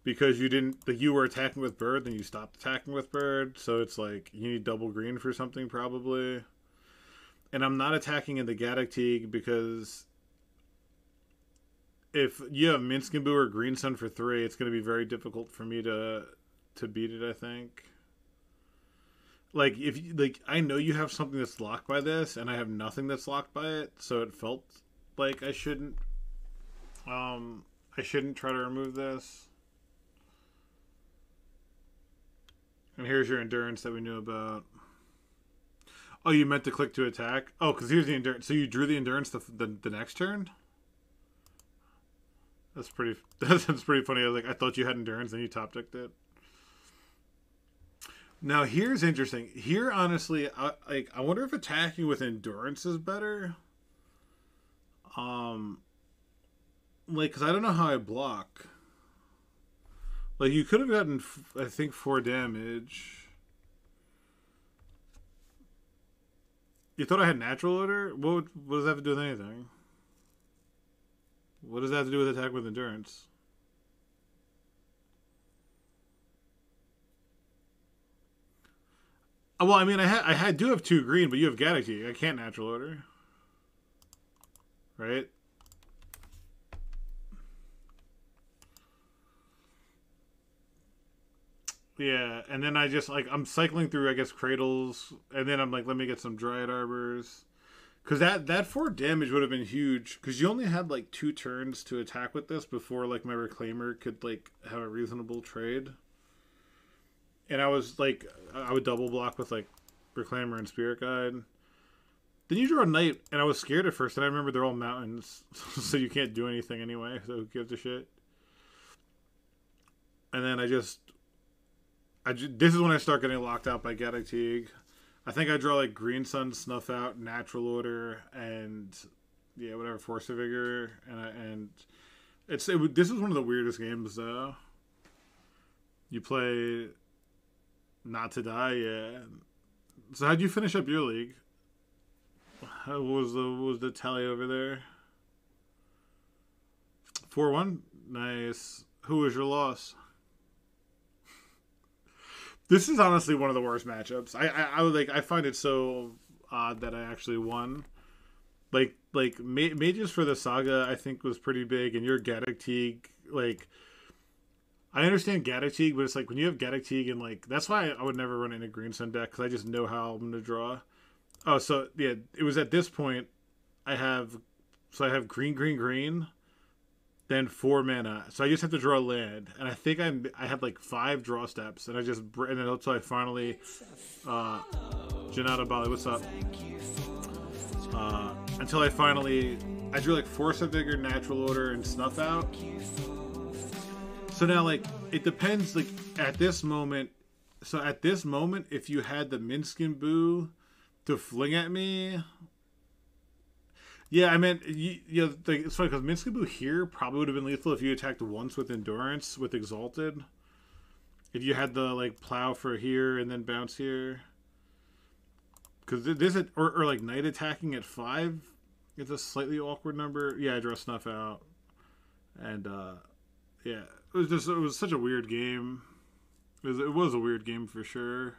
because you were attacking with Bird, then you stopped attacking with Bird. So it's like you need double green for something probably. And I'm not attacking in the Gaddock Teeg because if you have Minsk and Boo or Green Sun for 3, it's going to be very difficult for me to beat it, I think. Like, I know you have something that's locked by this, and I have nothing that's locked by it, so it felt like I shouldn't try to remove this. And here's your Endurance that we knew about. Oh, you meant to click to attack? Oh, because here's the Endurance. So you drew the Endurance the next turn? That's pretty funny. I was like, I thought you had Endurance, and you top decked it. Now here's interesting. Here, honestly, I wonder if attacking with Endurance is better. Like, because I don't know how I block. Like, you could have gotten, I think, 4 damage. You thought I had Natural Order? What does that have to do with anything? What does that have to do with attack with Endurance? Well, I mean, I do have 2 green, but you have Gaddock Teeg. I can't Natural Order. Right? Yeah, and then I just, like, I'm cycling through, I guess, Cradles, and then I'm like, let me get some Dryad Arbors. Because that 4 damage would have been huge. Because you only had like 2 turns to attack with this before like my Reclaimer could like have a reasonable trade. And I was like, I would double block with like Reclaimer and Spirit Guide. Then you draw a Knight, and I was scared at first. And I remember they're all mountains, so you can't do anything anyway. So who gives a shit? And then this is when I start getting locked out by Gaddock. I think I draw like Green Sun, Snuff Out, Natural Order, and yeah, whatever, Force of Vigor, this is one of the weirdest games though. You play Not to Die, yeah. So how'd you finish up your league? What was the tally over there? 4-1, nice. Who was your loss? This is honestly one of the worst matchups. I find it so odd that I actually won. Like Mages for the Saga I think was pretty big, and your Gaddock, like I understand Gaddock, but it's like when you have Gaddock and like that's why I would never run in a Green Sun deck because I just know how I'm gonna draw. Oh, so yeah, it was at this point I have green. Then 4 mana, so I just have to draw a land, and I think I had like 5 draw steps, and then until I finally, Janata Bali, what's up? Until I drew like Force of Vigor, Natural Order, and Snuff Out. So now like it depends like at this moment. So at this moment, if you had the Minskin Boo to fling at me. Yeah, I meant, it's funny because Minskaboo here probably would have been lethal if you attacked once with Endurance, with Exalted. If you had the, like, Plow for here and then Bounce here. Because this, or like, Knight attacking at 5 is a slightly awkward number. Yeah, I draw Snuff Out. And, yeah, it was such a weird game. It was a weird game for sure.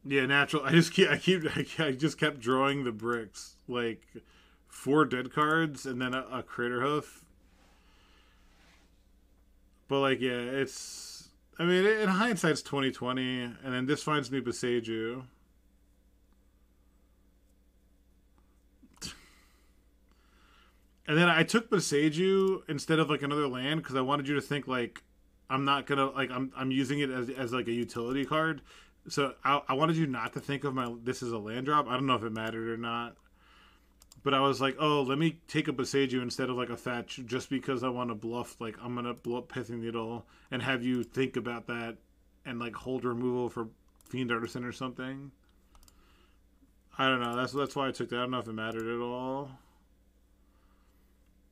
Yeah, natural. I just kept drawing the bricks, like 4 dead cards and then a Crater Hoof. But like, yeah, I mean, in hindsight, it's 2020, and then this finds me Boseiju. And then I took Boseiju instead of like another land because I wanted you to think like I'm not gonna like I'm using it as like a utility card. So I wanted you not to think of this as a land drop. I don't know if it mattered or not. But I was like, oh, let me take a Boseiju instead of like a fetch just because I want to bluff. Like, I'm going to blow up Pithing Needle and have you think about that and like hold removal for Fiend Artisan or something. I don't know. That's why I took that. I don't know if it mattered at all.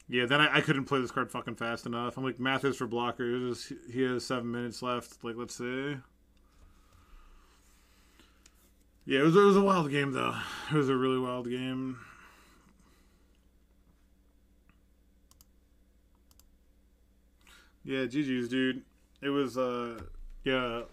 Yeah, then I couldn't play this card fucking fast enough. I'm like, math is for blockers. He has 7 minutes left. Like, let's see. Yeah, it was a wild game, though. It was a really wild game. Yeah, GG's, dude. It was, yeah,